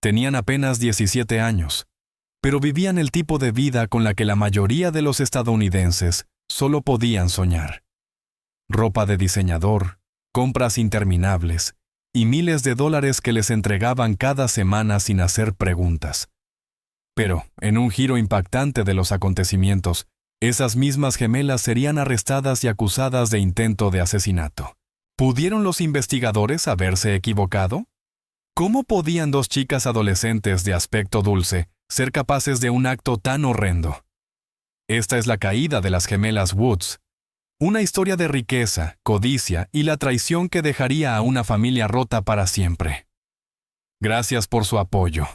Tenían apenas 17 años, pero vivían el tipo de vida con la que la mayoría de los estadounidenses solo podían soñar. Ropa de diseñador, compras interminables y miles de dólares que les entregaban cada semana sin hacer preguntas. Pero, en un giro impactante de los acontecimientos, esas mismas gemelas serían arrestadas y acusadas de intento de asesinato. ¿Pudieron los investigadores haberse equivocado? ¿Cómo podían dos chicas adolescentes de aspecto dulce ser capaces de un acto tan horrendo? Esta es la caída de las gemelas Woods, una historia de riqueza, codicia y la traición que dejaría a una familia rota para siempre. Gracias por su apoyo.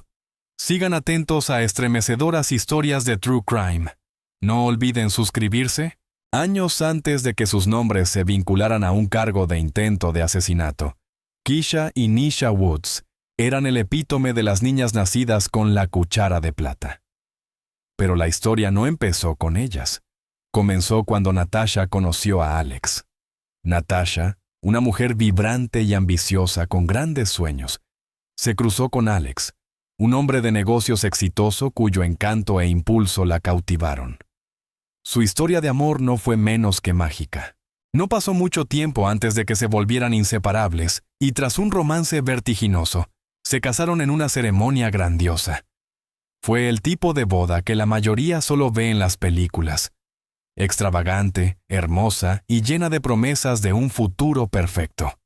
Sigan atentos a estremecedoras historias de True Crime. No olviden suscribirse. Años antes de que sus nombres se vincularan a un cargo de intento de asesinato, Keisha y Nisha Woods eran el epítome de las niñas nacidas con la cuchara de plata. Pero la historia no empezó con ellas. Comenzó cuando Natasha conoció a Alex. Natasha, una mujer vibrante y ambiciosa con grandes sueños, se cruzó con Alex, un hombre de negocios exitoso cuyo encanto e impulso la cautivaron. Su historia de amor no fue menos que mágica. No pasó mucho tiempo antes de que se volvieran inseparables y tras un romance vertiginoso, se casaron en una ceremonia grandiosa. Fue el tipo de boda que la mayoría solo ve en las películas. Extravagante, hermosa y llena de promesas de un futuro perfecto.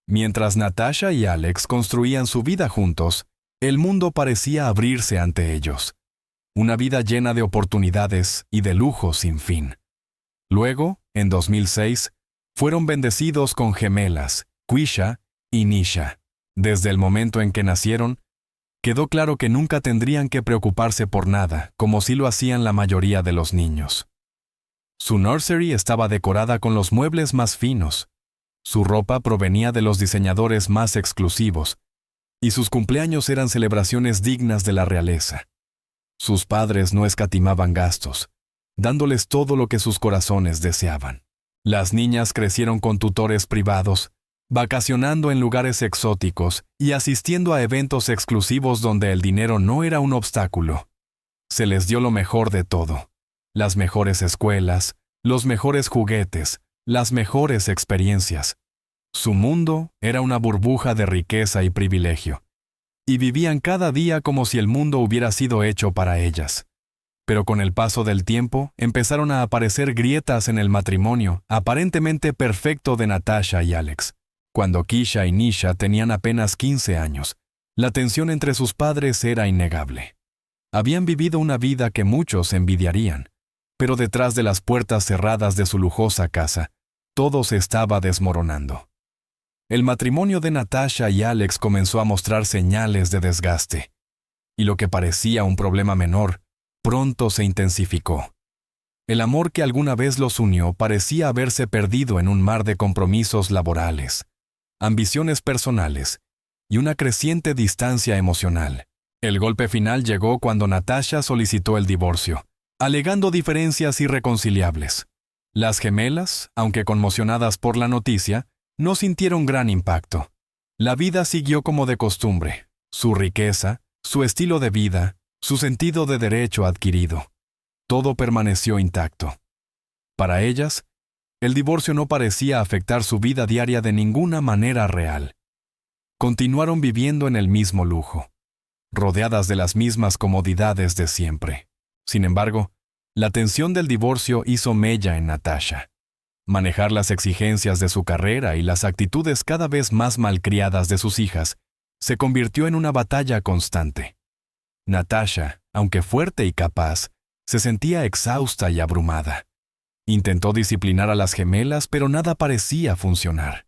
Mientras Natasha y Alex construían su vida juntos, el mundo parecía abrirse ante ellos. Una vida llena de oportunidades y de lujos sin fin. Luego, en 2006, fueron bendecidos con gemelas, Keisha y Nisha. Desde el momento en que nacieron, quedó claro que nunca tendrían que preocuparse por nada, como sí lo hacían la mayoría de los niños. Su nursery estaba decorada con los muebles más finos. Su ropa provenía de los diseñadores más exclusivos, y sus cumpleaños eran celebraciones dignas de la realeza. Sus padres no escatimaban gastos, dándoles todo lo que sus corazones deseaban. Las niñas crecieron con tutores privados, vacacionando en lugares exóticos y asistiendo a eventos exclusivos donde el dinero no era un obstáculo. Se les dio lo mejor de todo: las mejores escuelas, los mejores juguetes, las mejores experiencias. Su mundo era una burbuja de riqueza y privilegio, y vivían cada día como si el mundo hubiera sido hecho para ellas. Pero con el paso del tiempo empezaron a aparecer grietas en el matrimonio aparentemente perfecto de Natasha y Alex. Cuando Keisha y Nisha tenían apenas 15 años, la tensión entre sus padres era innegable. Habían vivido una vida que muchos envidiarían, pero detrás de las puertas cerradas de su lujosa casa, todo se estaba desmoronando. El matrimonio de Natasha y Alex comenzó a mostrar señales de desgaste, y lo que parecía un problema menor, pronto se intensificó. El amor que alguna vez los unió parecía haberse perdido en un mar de compromisos laborales, ambiciones personales y una creciente distancia emocional. El golpe final llegó cuando Natasha solicitó el divorcio, alegando diferencias irreconciliables. Las gemelas, aunque conmocionadas por la noticia, no sintieron gran impacto. La vida siguió como de costumbre: su riqueza, su estilo de vida, su sentido de derecho adquirido. Todo permaneció intacto. Para ellas, el divorcio no parecía afectar su vida diaria de ninguna manera real. Continuaron viviendo en el mismo lujo, rodeadas de las mismas comodidades de siempre. Sin embargo, la tensión del divorcio hizo mella en Natasha. Manejar las exigencias de su carrera y las actitudes cada vez más malcriadas de sus hijas se convirtió en una batalla constante. Natasha, aunque fuerte y capaz, se sentía exhausta y abrumada. Intentó disciplinar a las gemelas, pero nada parecía funcionar.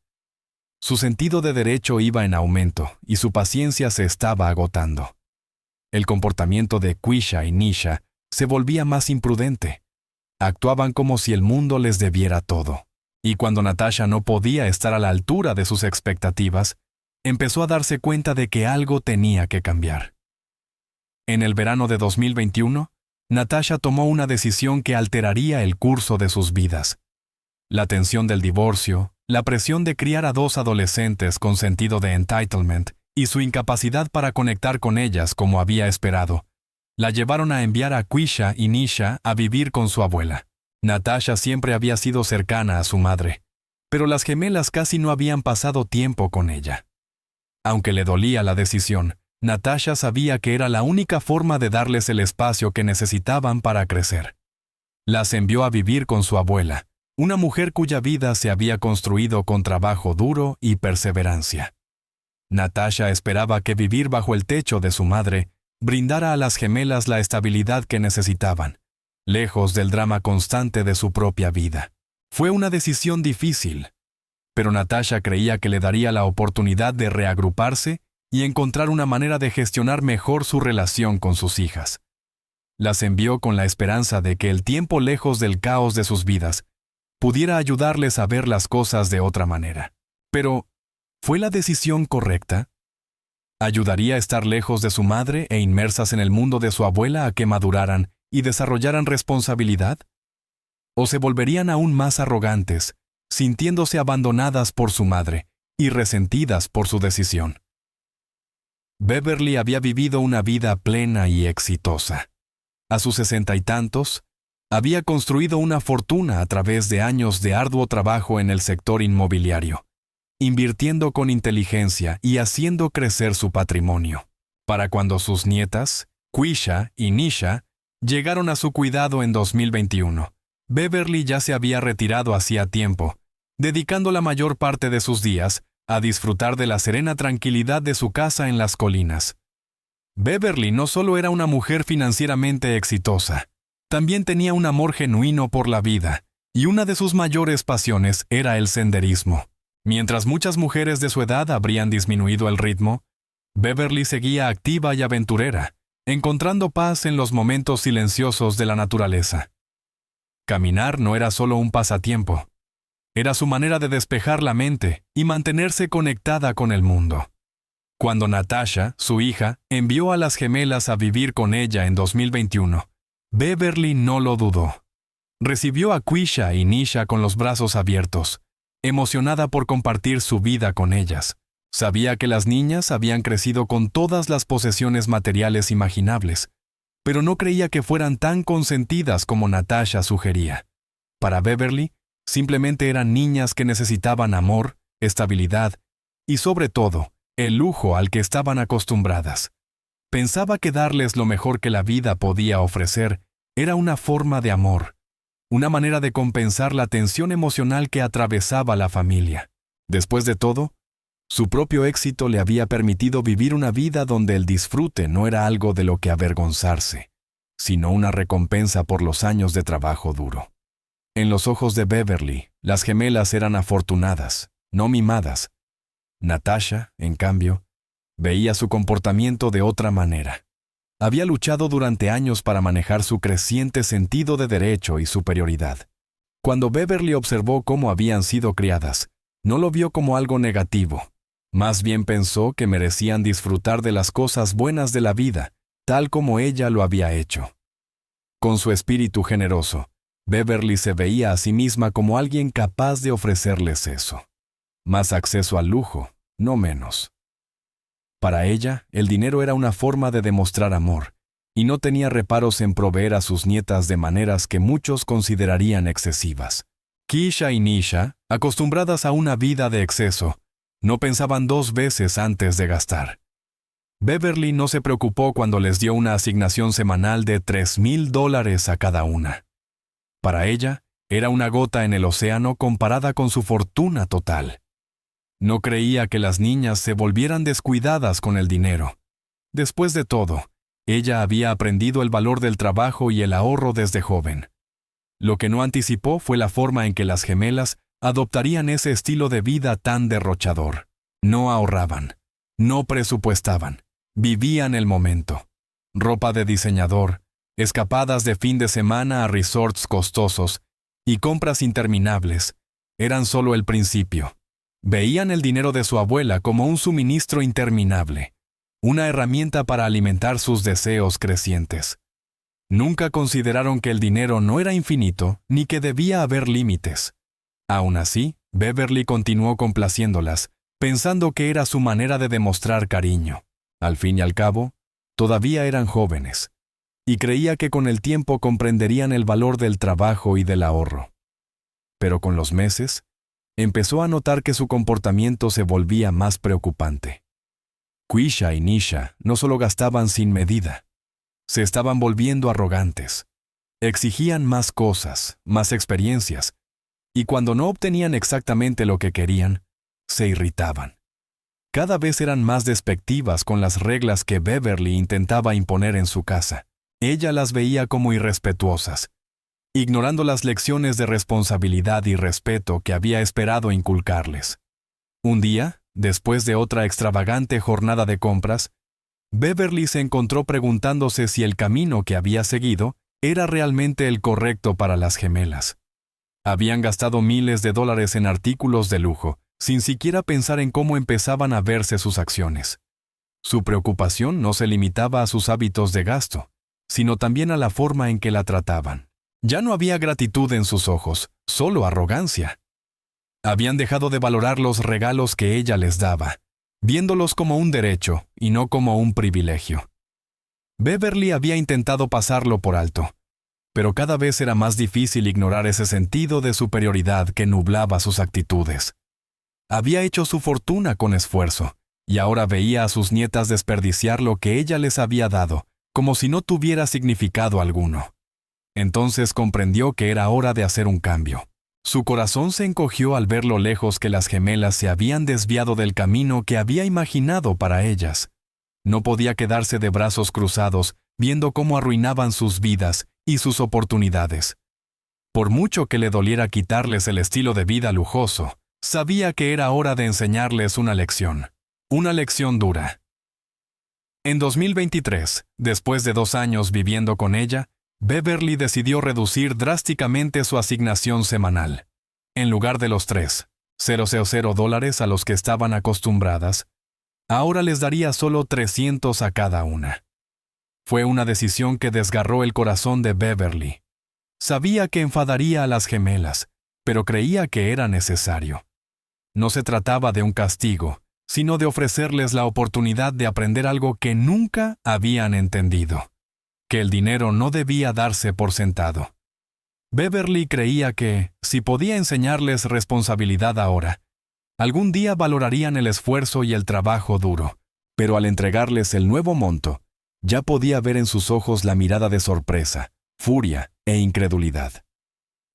Su sentido de derecho iba en aumento y su paciencia se estaba agotando. El comportamiento de Keisha y Nisha se volvía más imprudente. Actuaban como si el mundo les debiera todo. Y cuando Natasha no podía estar a la altura de sus expectativas, empezó a darse cuenta de que algo tenía que cambiar. En el verano de 2021, Natasha tomó una decisión que alteraría el curso de sus vidas. La tensión del divorcio, la presión de criar a dos adolescentes con sentido de entitlement y su incapacidad para conectar con ellas como había esperado, la llevaron a enviar a Quisha y Nisha a vivir con su abuela. Natasha siempre había sido cercana a su madre, pero las gemelas casi no habían pasado tiempo con ella. Aunque le dolía la decisión, Natasha sabía que era la única forma de darles el espacio que necesitaban para crecer. Las envió a vivir con su abuela, una mujer cuya vida se había construido con trabajo duro y perseverancia. Natasha esperaba que vivir bajo el techo de su madre brindara a las gemelas la estabilidad que necesitaban, lejos del drama constante de su propia vida. Fue una decisión difícil, pero Natasha creía que le daría la oportunidad de reagruparse y encontrar una manera de gestionar mejor su relación con sus hijas. Las envió con la esperanza de que el tiempo lejos del caos de sus vidas pudiera ayudarles a ver las cosas de otra manera. Pero, ¿fue la decisión correcta? ¿Ayudaría a estar lejos de su madre e inmersas en el mundo de su abuela a que maduraran y desarrollaran responsabilidad? ¿O se volverían aún más arrogantes, sintiéndose abandonadas por su madre y resentidas por su decisión? Beverly había vivido una vida plena y exitosa. A sus 60 y tantos, había construido una fortuna a través de años de arduo trabajo en el sector inmobiliario, invirtiendo con inteligencia y haciendo crecer su patrimonio. Para cuando sus nietas, Quisha y Nisha, llegaron a su cuidado en 2021, Beverly ya se había retirado hacía tiempo, dedicando la mayor parte de sus días a disfrutar de la serena tranquilidad de su casa en las colinas. Beverly no solo era una mujer financieramente exitosa, también tenía un amor genuino por la vida, y una de sus mayores pasiones era el senderismo. Mientras muchas mujeres de su edad habrían disminuido el ritmo, Beverly seguía activa y aventurera, encontrando paz en los momentos silenciosos de la naturaleza. Caminar no era solo un pasatiempo, era su manera de despejar la mente y mantenerse conectada con el mundo. Cuando Natasha, su hija, envió a las gemelas a vivir con ella en 2021, Beverly no lo dudó. Recibió a Quisha y Nisha con los brazos abiertos, emocionada por compartir su vida con ellas. Sabía que las niñas habían crecido con todas las posesiones materiales imaginables, pero no creía que fueran tan consentidas como Natasha sugería. Para Beverly, simplemente eran niñas que necesitaban amor, estabilidad y, sobre todo, el lujo al que estaban acostumbradas. Pensaba que darles lo mejor que la vida podía ofrecer era una forma de amor, una manera de compensar la tensión emocional que atravesaba la familia. Después de todo, su propio éxito le había permitido vivir una vida donde el disfrute no era algo de lo que avergonzarse, sino una recompensa por los años de trabajo duro. En los ojos de Beverly, las gemelas eran afortunadas, no mimadas. Natasha, en cambio, veía su comportamiento de otra manera. Había luchado durante años para manejar su creciente sentido de derecho y superioridad. Cuando Beverly observó cómo habían sido criadas, no lo vio como algo negativo. Más bien pensó que merecían disfrutar de las cosas buenas de la vida, tal como ella lo había hecho. Con su espíritu generoso, Beverly se veía a sí misma como alguien capaz de ofrecerles eso. Más acceso al lujo, no menos. Para ella, el dinero era una forma de demostrar amor, y no tenía reparos en proveer a sus nietas de maneras que muchos considerarían excesivas. Quisha y Nisha, acostumbradas a una vida de exceso, no pensaban dos veces antes de gastar. Beverly no se preocupó cuando les dio una asignación semanal de $3,000 a cada una. Para ella, era una gota en el océano comparada con su fortuna total. No creía que las niñas se volvieran descuidadas con el dinero. Después de todo, ella había aprendido el valor del trabajo y el ahorro desde joven. Lo que no anticipó fue la forma en que las gemelas adoptarían ese estilo de vida tan derrochador. No ahorraban, no presupuestaban, vivían el momento. Ropa de diseñador, escapadas de fin de semana a resorts costosos y compras interminables eran solo el principio. Veían el dinero de su abuela como un suministro interminable, una herramienta para alimentar sus deseos crecientes. Nunca consideraron que el dinero no era infinito ni que debía haber límites. Aún así, Beverly continuó complaciéndolas, pensando que era su manera de demostrar cariño. Al fin y al cabo, todavía eran jóvenes, y creía que con el tiempo comprenderían el valor del trabajo y del ahorro. Pero con los meses, empezó a notar que su comportamiento se volvía más preocupante. Quisha y Nisha no solo gastaban sin medida, se estaban volviendo arrogantes. Exigían más cosas, más experiencias, y cuando no obtenían exactamente lo que querían, se irritaban. Cada vez eran más despectivas con las reglas que Beverly intentaba imponer en su casa. Ella las veía como irrespetuosas, ignorando las lecciones de responsabilidad y respeto que había esperado inculcarles. Un día, después de otra extravagante jornada de compras, Beverly se encontró preguntándose si el camino que había seguido era realmente el correcto para las gemelas. Habían gastado miles de dólares en artículos de lujo, sin siquiera pensar en cómo empezaban a verse sus acciones. Su preocupación no se limitaba a sus hábitos de gasto, sino también a la forma en que la trataban. Ya no había gratitud en sus ojos, solo arrogancia. Habían dejado de valorar los regalos que ella les daba, viéndolos como un derecho y no como un privilegio. Beverly había intentado pasarlo por alto, pero cada vez era más difícil ignorar ese sentido de superioridad que nublaba sus actitudes. Había hecho su fortuna con esfuerzo, y ahora veía a sus nietas desperdiciar lo que ella les había dado, como si no tuviera significado alguno. Entonces comprendió que era hora de hacer un cambio. Su corazón se encogió al ver lo lejos que las gemelas se habían desviado del camino que había imaginado para ellas. No podía quedarse de brazos cruzados, viendo cómo arruinaban sus vidas y sus oportunidades. Por mucho que le doliera quitarles el estilo de vida lujoso, sabía que era hora de enseñarles una lección dura. En 2023, después de 2 años viviendo con ella, Beverly decidió reducir drásticamente su asignación semanal. En lugar de los $3,000 a los que estaban acostumbradas, ahora les daría solo $300 a cada una. Fue una decisión que desgarró el corazón de Beverly. Sabía que enfadaría a las gemelas, pero creía que era necesario. No se trataba de un castigo, sino de ofrecerles la oportunidad de aprender algo que nunca habían entendido: que el dinero no debía darse por sentado. Beverly creía que, si podía enseñarles responsabilidad ahora, algún día valorarían el esfuerzo y el trabajo duro, pero al entregarles el nuevo monto, ya podía ver en sus ojos la mirada de sorpresa, furia e incredulidad.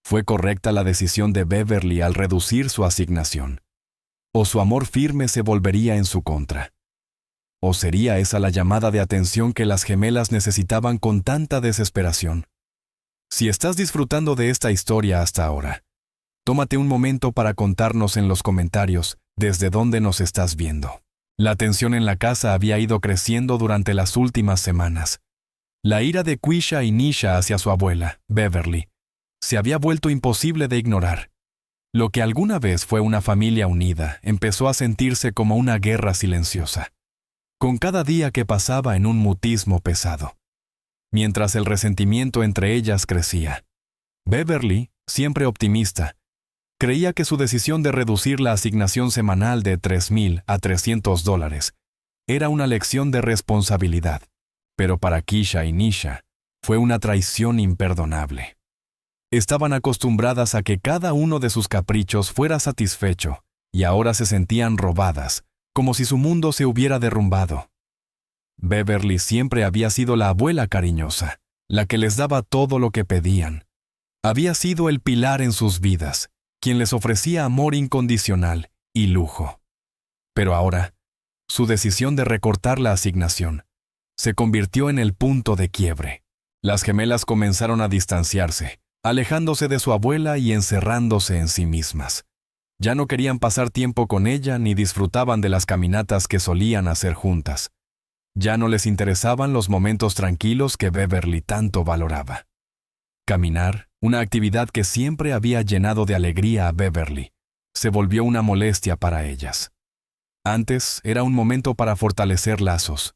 Fue correcta la decisión de Beverly al reducir su asignación. O su amor firme se volvería en su contra. ¿O sería esa la llamada de atención que las gemelas necesitaban con tanta desesperación? Si estás disfrutando de esta historia hasta ahora, tómate un momento para contarnos en los comentarios desde dónde nos estás viendo. La tensión en la casa había ido creciendo durante las últimas semanas. La ira de Quisha y Nisha hacia su abuela, Beverly, se había vuelto imposible de ignorar. Lo que alguna vez fue una familia unida empezó a sentirse como una guerra silenciosa, con cada día que pasaba en un mutismo pesado. Mientras el resentimiento entre ellas crecía, Beverly, siempre optimista, creía que su decisión de reducir la asignación semanal de $3,000 a $300 era una lección de responsabilidad, pero para Quisha y Nisha fue una traición imperdonable. Estaban acostumbradas a que cada uno de sus caprichos fuera satisfecho, y ahora se sentían robadas, como si su mundo se hubiera derrumbado. Beverly siempre había sido la abuela cariñosa, la que les daba todo lo que pedían. Había sido el pilar en sus vidas, quien les ofrecía amor incondicional y lujo. Pero ahora, su decisión de recortar la asignación se convirtió en el punto de quiebre. Las gemelas comenzaron a distanciarse, alejándose de su abuela y encerrándose en sí mismas. Ya no querían pasar tiempo con ella ni disfrutaban de las caminatas que solían hacer juntas. Ya no les interesaban los momentos tranquilos que Beverly tanto valoraba. Caminar, una actividad que siempre había llenado de alegría a Beverly, se volvió una molestia para ellas. Antes era un momento para fortalecer lazos,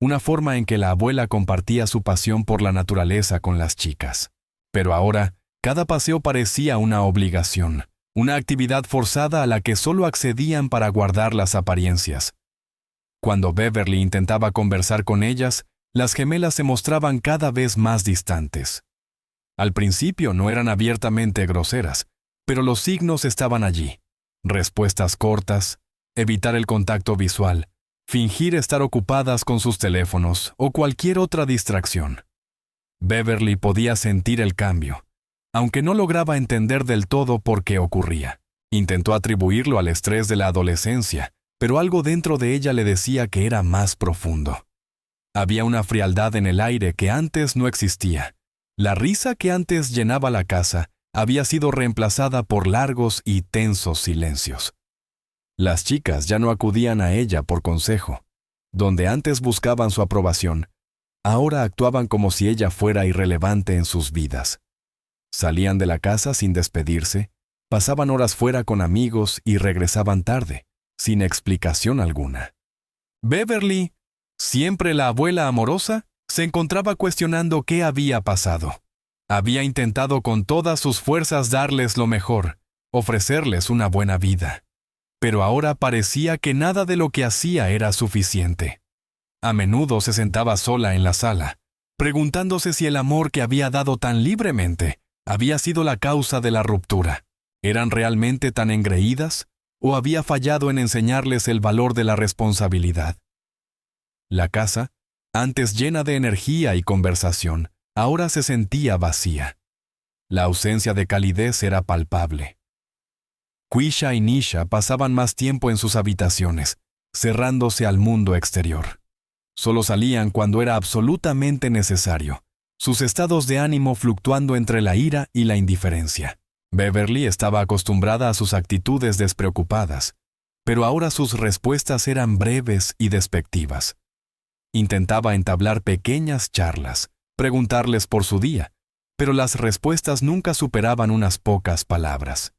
una forma en que la abuela compartía su pasión por la naturaleza con las chicas. Pero ahora, cada paseo parecía una obligación, una actividad forzada a la que solo accedían para guardar las apariencias. Cuando Beverly intentaba conversar con ellas, las gemelas se mostraban cada vez más distantes. Al principio no eran abiertamente groseras, pero los signos estaban allí. Respuestas cortas, evitar el contacto visual, fingir estar ocupadas con sus teléfonos o cualquier otra distracción. Beverly podía sentir el cambio, aunque no lograba entender del todo por qué ocurría. Intentó atribuirlo al estrés de la adolescencia, pero algo dentro de ella le decía que era más profundo. Había una frialdad en el aire que antes no existía. La risa que antes llenaba la casa había sido reemplazada por largos y tensos silencios. Las chicas ya no acudían a ella por consejo. Donde antes buscaban su aprobación, ahora actuaban como si ella fuera irrelevante en sus vidas. Salían de la casa sin despedirse, pasaban horas fuera con amigos y regresaban tarde, sin explicación alguna. Beverly, siempre la abuela amorosa, se encontraba cuestionando qué había pasado. Había intentado con todas sus fuerzas darles lo mejor, ofrecerles una buena vida. Pero ahora parecía que nada de lo que hacía era suficiente. A menudo se sentaba sola en la sala, preguntándose si el amor que había dado tan libremente había sido la causa de la ruptura. ¿Eran realmente tan engreídas o había fallado en enseñarles el valor de la responsabilidad? La casa, antes llena de energía y conversación, ahora se sentía vacía. La ausencia de calidez era palpable. Quisha y Nisha pasaban más tiempo en sus habitaciones, cerrándose al mundo exterior. Solo salían cuando era absolutamente necesario, sus estados de ánimo fluctuando entre la ira y la indiferencia. Beverly estaba acostumbrada a sus actitudes despreocupadas, pero ahora sus respuestas eran breves y despectivas. Intentaba entablar pequeñas charlas, preguntarles por su día, pero las respuestas nunca superaban unas pocas palabras.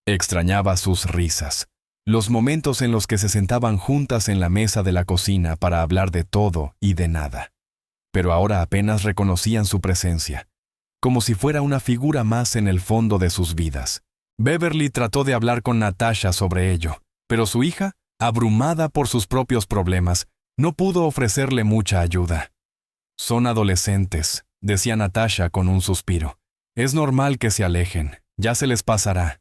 Extrañaba sus risas, los momentos en los que se sentaban juntas en la mesa de la cocina para hablar de todo y de nada. Pero ahora apenas reconocían su presencia, como si fuera una figura más en el fondo de sus vidas. Beverly trató de hablar con Natasha sobre ello, pero su hija, abrumada por sus propios problemas, no pudo ofrecerle mucha ayuda. «Son adolescentes», decía Natasha con un suspiro. «Es normal que se alejen, ya se les pasará».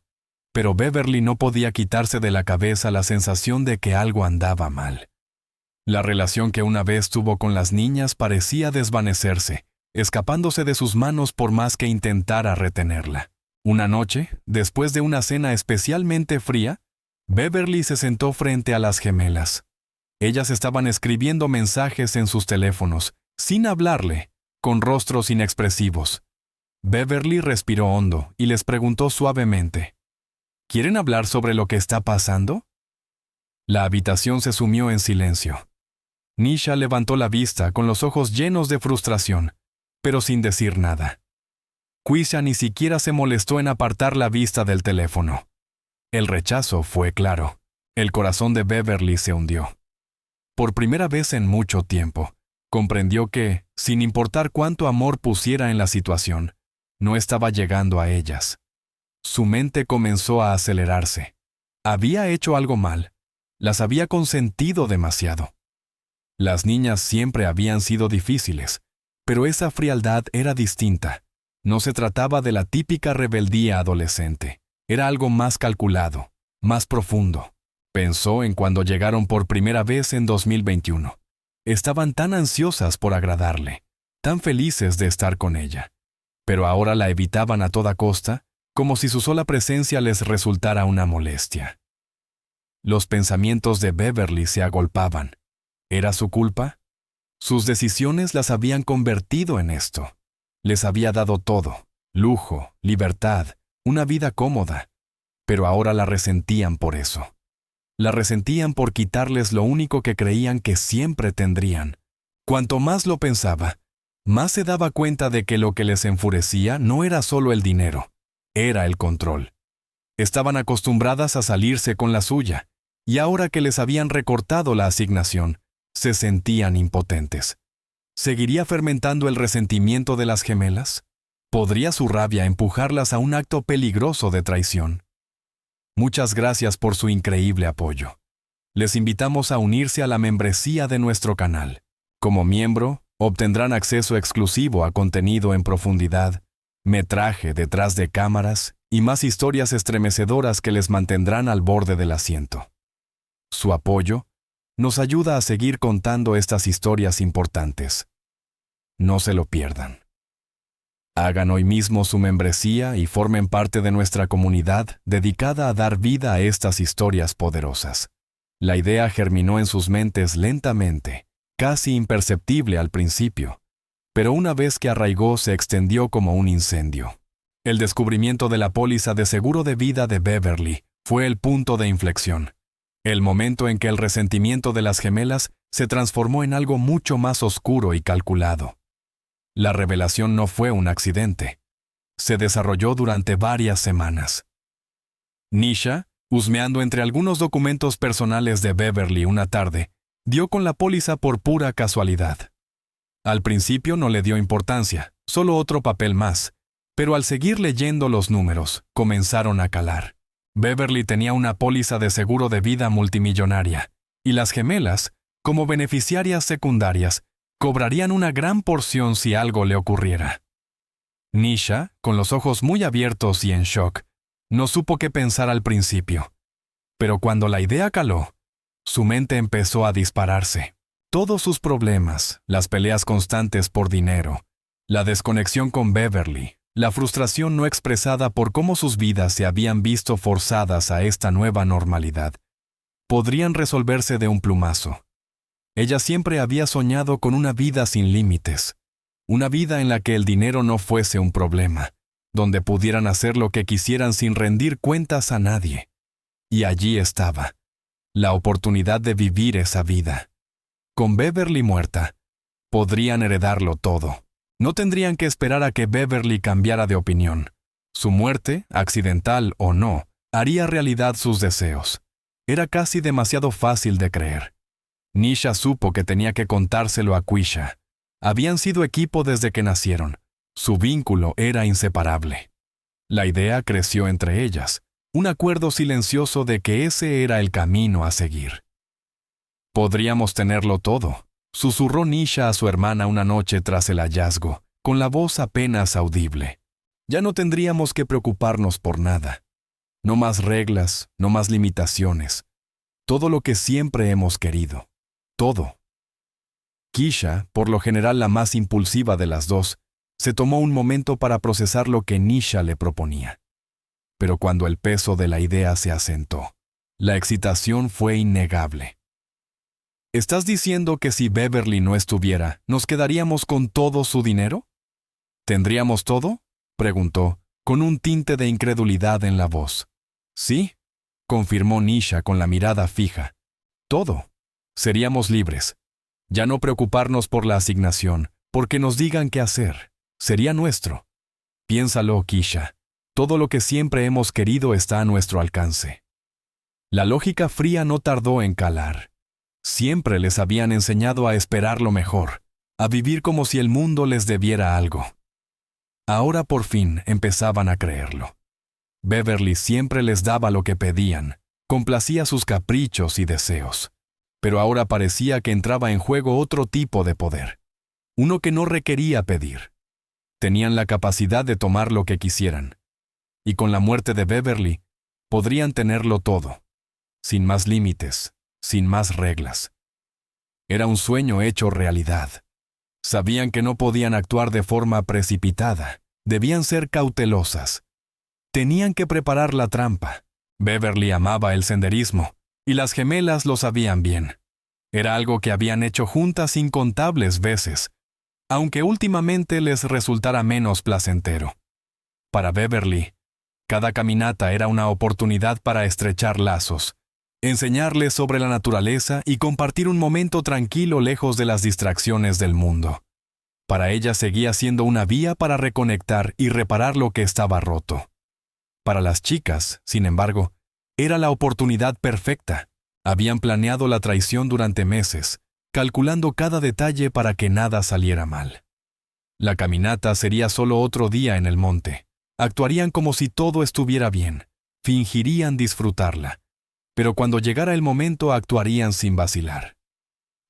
Pero Beverly no podía quitarse de la cabeza la sensación de que algo andaba mal. La relación que una vez tuvo con las niñas parecía desvanecerse, escapándose de sus manos por más que intentara retenerla. Una noche, después de una cena especialmente fría, Beverly se sentó frente a las gemelas. Ellas estaban escribiendo mensajes en sus teléfonos, sin hablarle, con rostros inexpresivos. Beverly respiró hondo y les preguntó suavemente, ¿quieren hablar sobre lo que está pasando? La habitación se sumió en silencio. Nisha levantó la vista con los ojos llenos de frustración, pero sin decir nada. Quisha ni siquiera se molestó en apartar la vista del teléfono. El rechazo fue claro. El corazón de Beverly se hundió. Por primera vez en mucho tiempo, comprendió que, sin importar cuánto amor pusiera en la situación, no estaba llegando a ellas. Su mente comenzó a acelerarse. Había hecho algo mal. Las había consentido demasiado. Las niñas siempre habían sido difíciles, pero esa frialdad era distinta. No se trataba de la típica rebeldía adolescente. Era algo más calculado, más profundo. Pensó en cuando llegaron por primera vez en 2021. Estaban tan ansiosas por agradarle, tan felices de estar con ella. Pero ahora la evitaban a toda costa, como si su sola presencia les resultara una molestia. Los pensamientos de Beverly se agolpaban. ¿Era su culpa? Sus decisiones las habían convertido en esto. Les había dado todo, lujo, libertad, una vida cómoda, pero ahora la resentían por eso. La resentían por quitarles lo único que creían que siempre tendrían. Cuanto más lo pensaba, más se daba cuenta de que lo que les enfurecía no era solo el dinero, era el control. Estaban acostumbradas a salirse con la suya, y ahora que les habían recortado la asignación, se sentían impotentes. ¿Seguiría fermentando el resentimiento de las gemelas? ¿Podría su rabia empujarlas a un acto peligroso de traición? Muchas gracias por su increíble apoyo. Les invitamos a unirse a la membresía de nuestro canal. Como miembro, obtendrán acceso exclusivo a contenido en profundidad, metraje detrás de cámaras y más historias estremecedoras que les mantendrán al borde del asiento. Su apoyo nos ayuda a seguir contando estas historias importantes. No se lo pierdan. Hagan hoy mismo su membresía y formen parte de nuestra comunidad dedicada a dar vida a estas historias poderosas. La idea germinó en sus mentes lentamente, casi imperceptible al principio, pero una vez que arraigó se extendió como un incendio. El descubrimiento de la póliza de seguro de vida de Beverly fue el punto de inflexión, el momento en que el resentimiento de las gemelas se transformó en algo mucho más oscuro y calculado. La revelación no fue un accidente. Se desarrolló durante varias semanas. Nisha, husmeando entre algunos documentos personales de Beverly una tarde, dio con la póliza por pura casualidad. Al principio no le dio importancia, solo otro papel más, pero al seguir leyendo los números, comenzaron a calar. Beverly tenía una póliza de seguro de vida multimillonaria, y las gemelas, como beneficiarias secundarias, cobrarían una gran porción si algo le ocurriera. Nisha, con los ojos muy abiertos y en shock, no supo qué pensar al principio. Pero cuando la idea caló, su mente empezó a dispararse. Todos sus problemas, las peleas constantes por dinero, la desconexión con Beverly, la frustración no expresada por cómo sus vidas se habían visto forzadas a esta nueva normalidad, podrían resolverse de un plumazo. Ella siempre había soñado con una vida sin límites, una vida en la que el dinero no fuese un problema, donde pudieran hacer lo que quisieran sin rendir cuentas a nadie. Y allí estaba, la oportunidad de vivir esa vida. Con Beverly muerta, podrían heredarlo todo. No tendrían que esperar a que Beverly cambiara de opinión. Su muerte, accidental o no, haría realidad sus deseos. Era casi demasiado fácil de creer. Nisha supo que tenía que contárselo a Quisha. Habían sido equipo desde que nacieron. Su vínculo era inseparable. La idea creció entre ellas, un acuerdo silencioso de que ese era el camino a seguir. «Podríamos tenerlo todo», susurró Nisha a su hermana una noche tras el hallazgo, con la voz apenas audible. «Ya no tendríamos que preocuparnos por nada. No más reglas, no más limitaciones. Todo lo que siempre hemos querido. Todo». Quisha, por lo general la más impulsiva de las dos, se tomó un momento para procesar lo que Nisha le proponía. Pero cuando el peso de la idea se asentó, la excitación fue innegable. ¿Estás diciendo que si Beverly no estuviera, nos quedaríamos con todo su dinero? ¿Tendríamos todo?, preguntó, con un tinte de incredulidad en la voz. Sí, confirmó Nisha con la mirada fija. Todo. Seríamos libres. Ya no preocuparnos por la asignación, porque nos digan qué hacer. Sería nuestro. Piénsalo, Quisha. Todo lo que siempre hemos querido está a nuestro alcance. La lógica fría no tardó en calar. Siempre les habían enseñado a esperar lo mejor, a vivir como si el mundo les debiera algo. Ahora por fin empezaban a creerlo. Beverly siempre les daba lo que pedían, complacía sus caprichos y deseos. Pero ahora parecía que entraba en juego otro tipo de poder. Uno que no requería pedir. Tenían la capacidad de tomar lo que quisieran. Y con la muerte de Beverly, podrían tenerlo todo. Sin más límites, sin más reglas. Era un sueño hecho realidad. Sabían que no podían actuar de forma precipitada. Debían ser cautelosas. Tenían que preparar la trampa. Beverly amaba el senderismo, y las gemelas lo sabían bien. Era algo que habían hecho juntas incontables veces, aunque últimamente les resultara menos placentero. Para Beverly, cada caminata era una oportunidad para estrechar lazos, enseñarles sobre la naturaleza y compartir un momento tranquilo lejos de las distracciones del mundo. Para ella seguía siendo una vía para reconectar y reparar lo que estaba roto. Para las chicas, sin embargo, era la oportunidad perfecta. Habían planeado la traición durante meses, calculando cada detalle para que nada saliera mal. La caminata sería solo otro día en el monte. Actuarían como si todo estuviera bien, fingirían disfrutarla, pero cuando llegara el momento actuarían sin vacilar.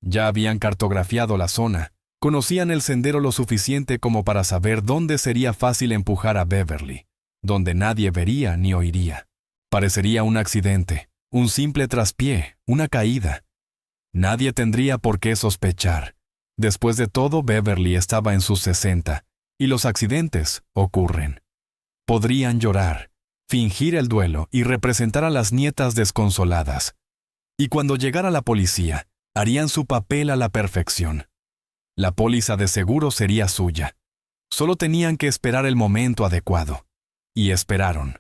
Ya habían cartografiado la zona, conocían el sendero lo suficiente como para saber dónde sería fácil empujar a Beverly, donde nadie vería ni oiría. Parecería un accidente, un simple traspié, una caída. Nadie tendría por qué sospechar. Después de todo, Beverly estaba en sus 60, y los accidentes ocurren. Podrían llorar, fingir el duelo y representar a las nietas desconsoladas. Y cuando llegara la policía, harían su papel a la perfección. La póliza de seguro sería suya. Solo tenían que esperar el momento adecuado. Y esperaron.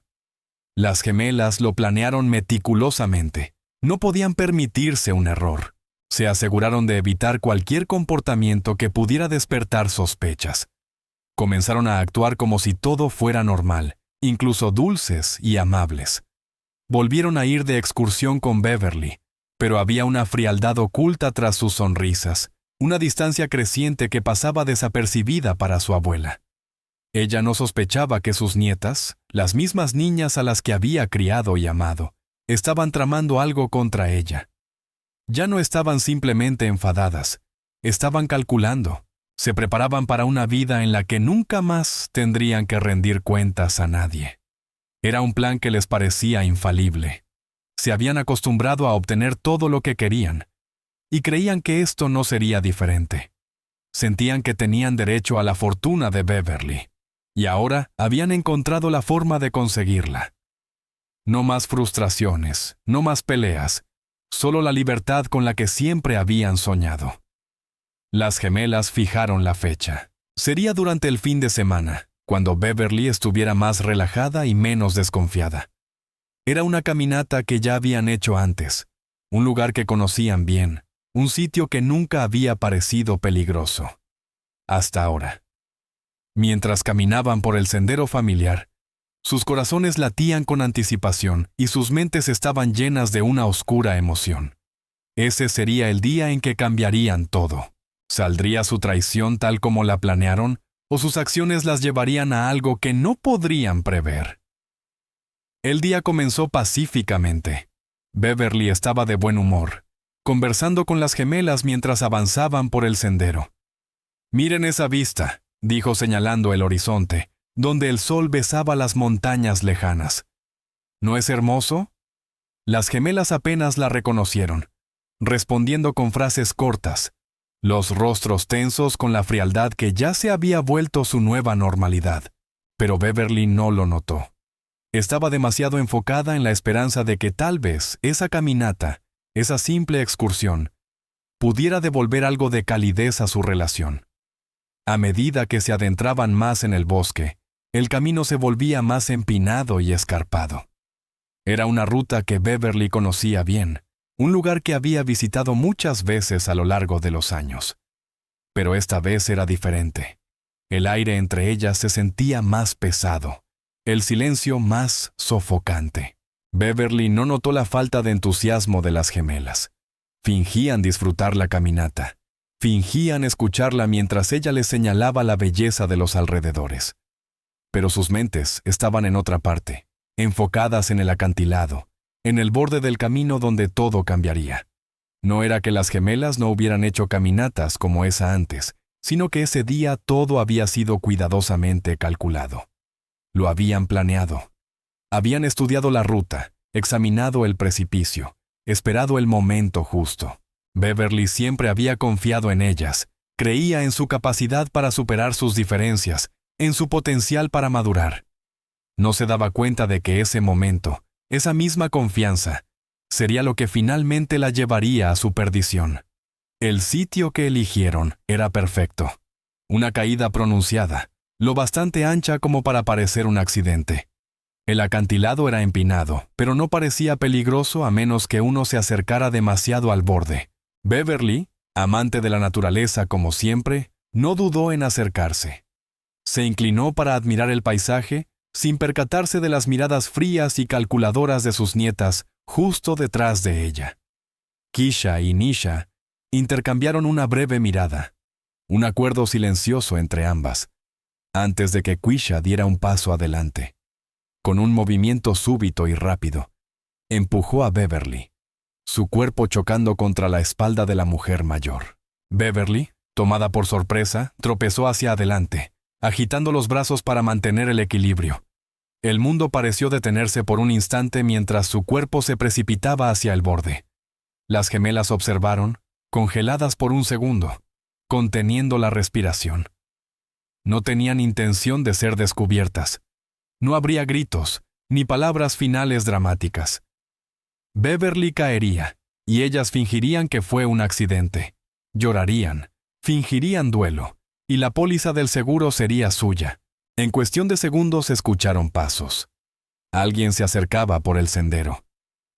Las gemelas lo planearon meticulosamente. No podían permitirse un error. Se aseguraron de evitar cualquier comportamiento que pudiera despertar sospechas. Comenzaron a actuar como si todo fuera normal, incluso dulces y amables. Volvieron a ir de excursión con Beverly, pero había una frialdad oculta tras sus sonrisas, una distancia creciente que pasaba desapercibida para su abuela. Ella no sospechaba que sus nietas, las mismas niñas a las que había criado y amado, estaban tramando algo contra ella. Ya no estaban simplemente enfadadas, estaban calculando, se preparaban para una vida en la que nunca más tendrían que rendir cuentas a nadie. Era un plan que les parecía infalible. Se habían acostumbrado a obtener todo lo que querían, y creían que esto no sería diferente. Sentían que tenían derecho a la fortuna de Beverly, y ahora habían encontrado la forma de conseguirla. No más frustraciones, no más peleas, solo la libertad con la que siempre habían soñado. Las gemelas fijaron la fecha. Sería durante el fin de semana, cuando Beverly estuviera más relajada y menos desconfiada. Era una caminata que ya habían hecho antes, un lugar que conocían bien, un sitio que nunca había parecido peligroso. Hasta ahora. Mientras caminaban por el sendero familiar, sus corazones latían con anticipación y sus mentes estaban llenas de una oscura emoción. Ese sería el día en que cambiarían todo. ¿Saldría su traición tal como la planearon, o sus acciones las llevarían a algo que no podrían prever? El día comenzó pacíficamente. Beverly estaba de buen humor, conversando con las gemelas mientras avanzaban por el sendero. «Miren esa vista», dijo señalando el horizonte, donde el sol besaba las montañas lejanas. ¿No es hermoso? Las gemelas apenas la reconocieron, respondiendo con frases cortas, los rostros tensos con la frialdad que ya se había vuelto su nueva normalidad. Pero Beverly no lo notó. Estaba demasiado enfocada en la esperanza de que tal vez esa caminata, esa simple excursión, pudiera devolver algo de calidez a su relación. A medida que se adentraban más en el bosque, el camino se volvía más empinado y escarpado. Era una ruta que Beverly conocía bien, un lugar que había visitado muchas veces a lo largo de los años. Pero esta vez era diferente. El aire entre ellas se sentía más pesado, el silencio más sofocante. Beverly no notó la falta de entusiasmo de las gemelas. Fingían disfrutar la caminata. Fingían escucharla mientras ella les señalaba la belleza de los alrededores. Pero sus mentes estaban en otra parte, enfocadas en el acantilado, en el borde del camino donde todo cambiaría. No era que las gemelas no hubieran hecho caminatas como esa antes, sino que ese día todo había sido cuidadosamente calculado. Lo habían planeado. Habían estudiado la ruta, examinado el precipicio, esperado el momento justo. Beverly siempre había confiado en ellas, creía en su capacidad para superar sus diferencias, en su potencial para madurar. No se daba cuenta de que ese momento, esa misma confianza, sería lo que finalmente la llevaría a su perdición. El sitio que eligieron era perfecto. Una caída pronunciada, lo bastante ancha como para parecer un accidente. El acantilado era empinado, pero no parecía peligroso a menos que uno se acercara demasiado al borde. Beverly, amante de la naturaleza como siempre, no dudó en acercarse. Se inclinó para admirar el paisaje, sin percatarse de las miradas frías y calculadoras de sus nietas justo detrás de ella. Keisha y Nisha intercambiaron una breve mirada, un acuerdo silencioso entre ambas, antes de que Keisha diera un paso adelante. Con un movimiento súbito y rápido, empujó a Beverly, su cuerpo chocando contra la espalda de la mujer mayor. Beverly, tomada por sorpresa, tropezó hacia adelante, agitando los brazos para mantener el equilibrio. El mundo pareció detenerse por un instante mientras su cuerpo se precipitaba hacia el borde. Las gemelas observaron, congeladas por un segundo, conteniendo la respiración. No tenían intención de ser descubiertas. No habría gritos, ni palabras finales dramáticas. Beverly caería, y ellas fingirían que fue un accidente. Llorarían, fingirían duelo, y la póliza del seguro sería suya. En cuestión de segundos escucharon pasos. Alguien se acercaba por el sendero.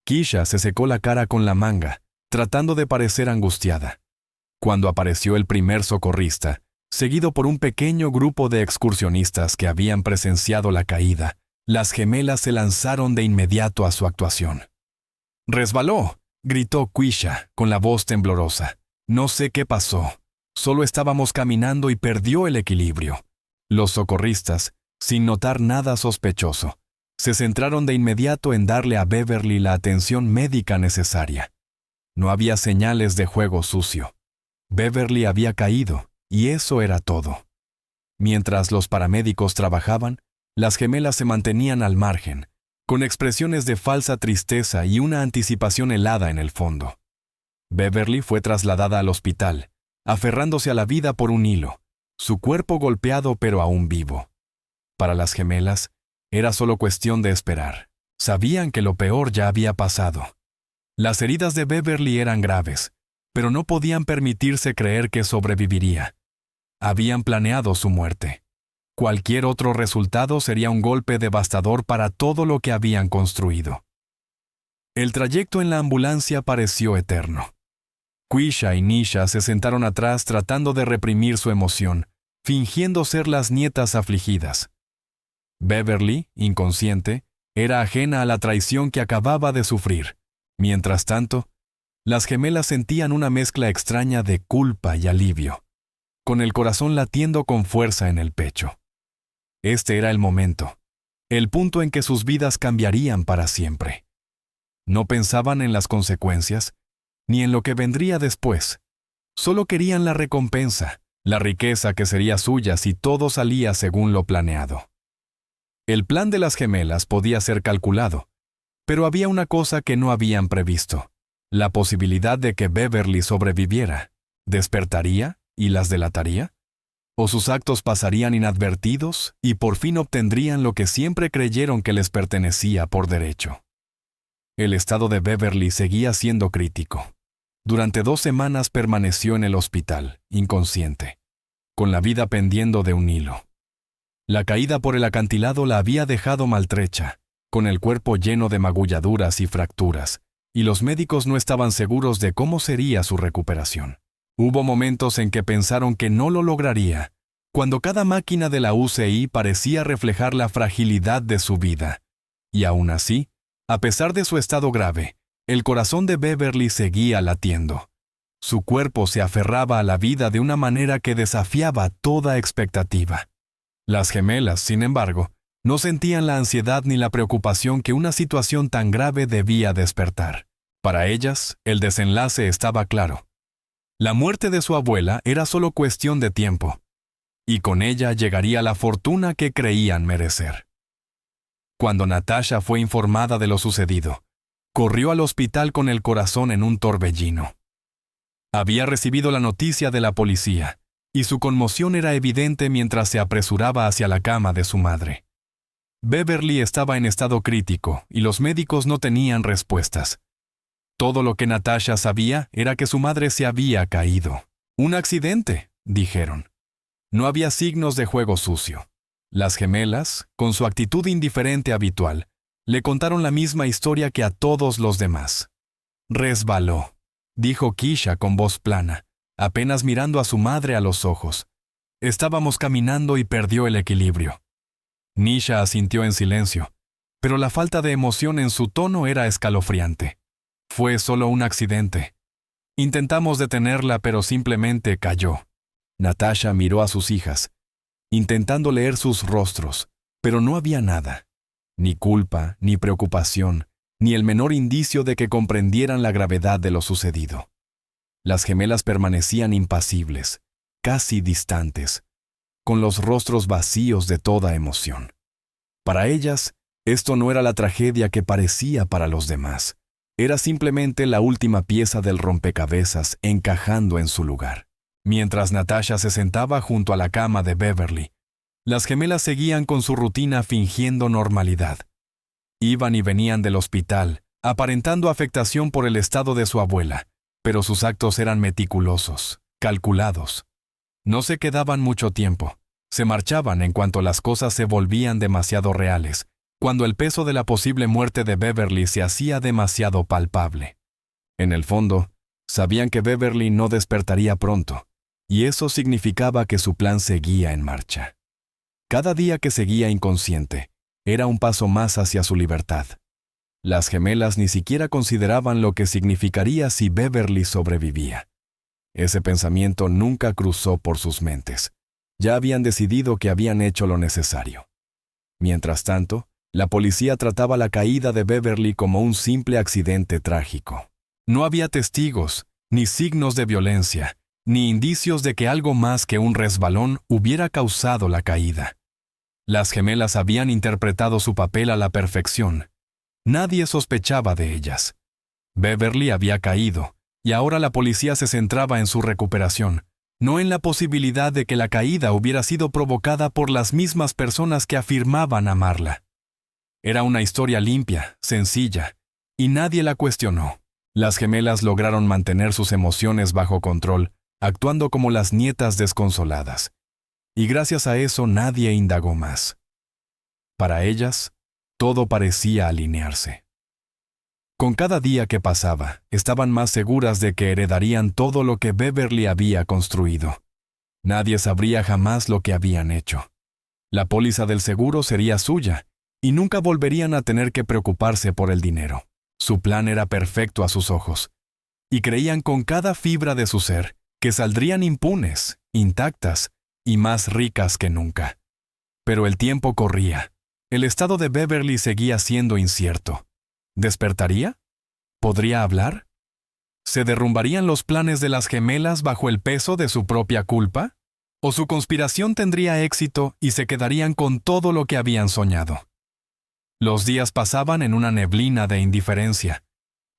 Keisha se secó la cara con la manga, tratando de parecer angustiada. Cuando apareció el primer socorrista, seguido por un pequeño grupo de excursionistas que habían presenciado la caída, las gemelas se lanzaron de inmediato a su actuación. «¡Resbaló!», gritó Keisha con la voz temblorosa. «No sé qué pasó. Solo estábamos caminando y perdió el equilibrio». Los socorristas, sin notar nada sospechoso, se centraron de inmediato en darle a Beverly la atención médica necesaria. No había señales de juego sucio. Beverly había caído, y eso era todo. Mientras los paramédicos trabajaban, las gemelas se mantenían al margen, con expresiones de falsa tristeza y una anticipación helada en el fondo. Beverly fue trasladada al hospital, aferrándose a la vida por un hilo, su cuerpo golpeado pero aún vivo. Para las gemelas, era solo cuestión de esperar. Sabían que lo peor ya había pasado. Las heridas de Beverly eran graves, pero no podían permitirse creer que sobreviviría. Habían planeado su muerte. Cualquier otro resultado sería un golpe devastador para todo lo que habían construido. El trayecto en la ambulancia pareció eterno. Keisha y Nisha se sentaron atrás tratando de reprimir su emoción, fingiendo ser las nietas afligidas. Beverly, inconsciente, era ajena a la traición que acababa de sufrir. Mientras tanto, las gemelas sentían una mezcla extraña de culpa y alivio, con el corazón latiendo con fuerza en el pecho. Este era el momento, el punto en que sus vidas cambiarían para siempre. No pensaban en las consecuencias, ni en lo que vendría después. Solo querían la recompensa, la riqueza que sería suya si todo salía según lo planeado. El plan de las gemelas podía ser calculado, pero había una cosa que no habían previsto: la posibilidad de que Beverly sobreviviera. ¿Despertaría y las delataría? ¿O sus actos pasarían inadvertidos y por fin obtendrían lo que siempre creyeron que les pertenecía por derecho? El estado de Beverly seguía siendo crítico. Durante 2 semanas permaneció en el hospital, inconsciente, con la vida pendiendo de un hilo. La caída por el acantilado la había dejado maltrecha, con el cuerpo lleno de magulladuras y fracturas, y los médicos no estaban seguros de cómo sería su recuperación. Hubo momentos en que pensaron que no lo lograría, cuando cada máquina de la UCI parecía reflejar la fragilidad de su vida. Y aún así, a pesar de su estado grave, el corazón de Beverly seguía latiendo. Su cuerpo se aferraba a la vida de una manera que desafiaba toda expectativa. Las gemelas, sin embargo, no sentían la ansiedad ni la preocupación que una situación tan grave debía despertar. Para ellas, el desenlace estaba claro. La muerte de su abuela era solo cuestión de tiempo, y con ella llegaría la fortuna que creían merecer. Cuando Natasha fue informada de lo sucedido, corrió al hospital con el corazón en un torbellino. Había recibido la noticia de la policía, y su conmoción era evidente mientras se apresuraba hacia la cama de su madre. Beverly estaba en estado crítico y los médicos no tenían respuestas. Todo lo que Natasha sabía era que su madre se había caído. «Un accidente», dijeron. No había signos de juego sucio. Las gemelas, con su actitud indiferente habitual, le contaron la misma historia que a todos los demás. «Resbaló», dijo Keisha con voz plana, apenas mirando a su madre a los ojos. «Estábamos caminando y perdió el equilibrio». Nisha asintió en silencio, pero la falta de emoción en su tono era escalofriante. «Fue solo un accidente. Intentamos detenerla, pero simplemente cayó». Natasha miró a sus hijas, intentando leer sus rostros, pero no había nada. Ni culpa, ni preocupación, ni el menor indicio de que comprendieran la gravedad de lo sucedido. Las gemelas permanecían impasibles, casi distantes, con los rostros vacíos de toda emoción. Para ellas, esto no era la tragedia que parecía para los demás. Era simplemente la última pieza del rompecabezas encajando en su lugar. Mientras Natasha se sentaba junto a la cama de Beverly, las gemelas seguían con su rutina fingiendo normalidad. Iban y venían del hospital, aparentando afectación por el estado de su abuela, pero sus actos eran meticulosos, calculados. No se quedaban mucho tiempo. Se marchaban en cuanto las cosas se volvían demasiado reales, cuando el peso de la posible muerte de Beverly se hacía demasiado palpable. En el fondo, sabían que Beverly no despertaría pronto, y eso significaba que su plan seguía en marcha. Cada día que seguía inconsciente, era un paso más hacia su libertad. Las gemelas ni siquiera consideraban lo que significaría si Beverly sobrevivía. Ese pensamiento nunca cruzó por sus mentes. Ya habían decidido que habían hecho lo necesario. Mientras tanto, la policía trataba la caída de Beverly como un simple accidente trágico. No había testigos, ni signos de violencia, ni indicios de que algo más que un resbalón hubiera causado la caída. Las gemelas habían interpretado su papel a la perfección. Nadie sospechaba de ellas. Beverly había caído, y ahora la policía se centraba en su recuperación, no en la posibilidad de que la caída hubiera sido provocada por las mismas personas que afirmaban amarla. Era una historia limpia, sencilla, y nadie la cuestionó. Las gemelas lograron mantener sus emociones bajo control, actuando como las nietas desconsoladas. Y gracias a eso nadie indagó más. Para ellas, todo parecía alinearse. Con cada día que pasaba, estaban más seguras de que heredarían todo lo que Beverly había construido. Nadie sabría jamás lo que habían hecho. La póliza del seguro sería suya, y nunca volverían a tener que preocuparse por el dinero. Su plan era perfecto a sus ojos, y creían con cada fibra de su ser que saldrían impunes, intactas y más ricas que nunca. Pero el tiempo corría. El estado de Beverly seguía siendo incierto. ¿Despertaría? ¿Podría hablar? ¿Se derrumbarían los planes de las gemelas bajo el peso de su propia culpa? ¿O su conspiración tendría éxito y se quedarían con todo lo que habían soñado? Los días pasaban en una neblina de indiferencia.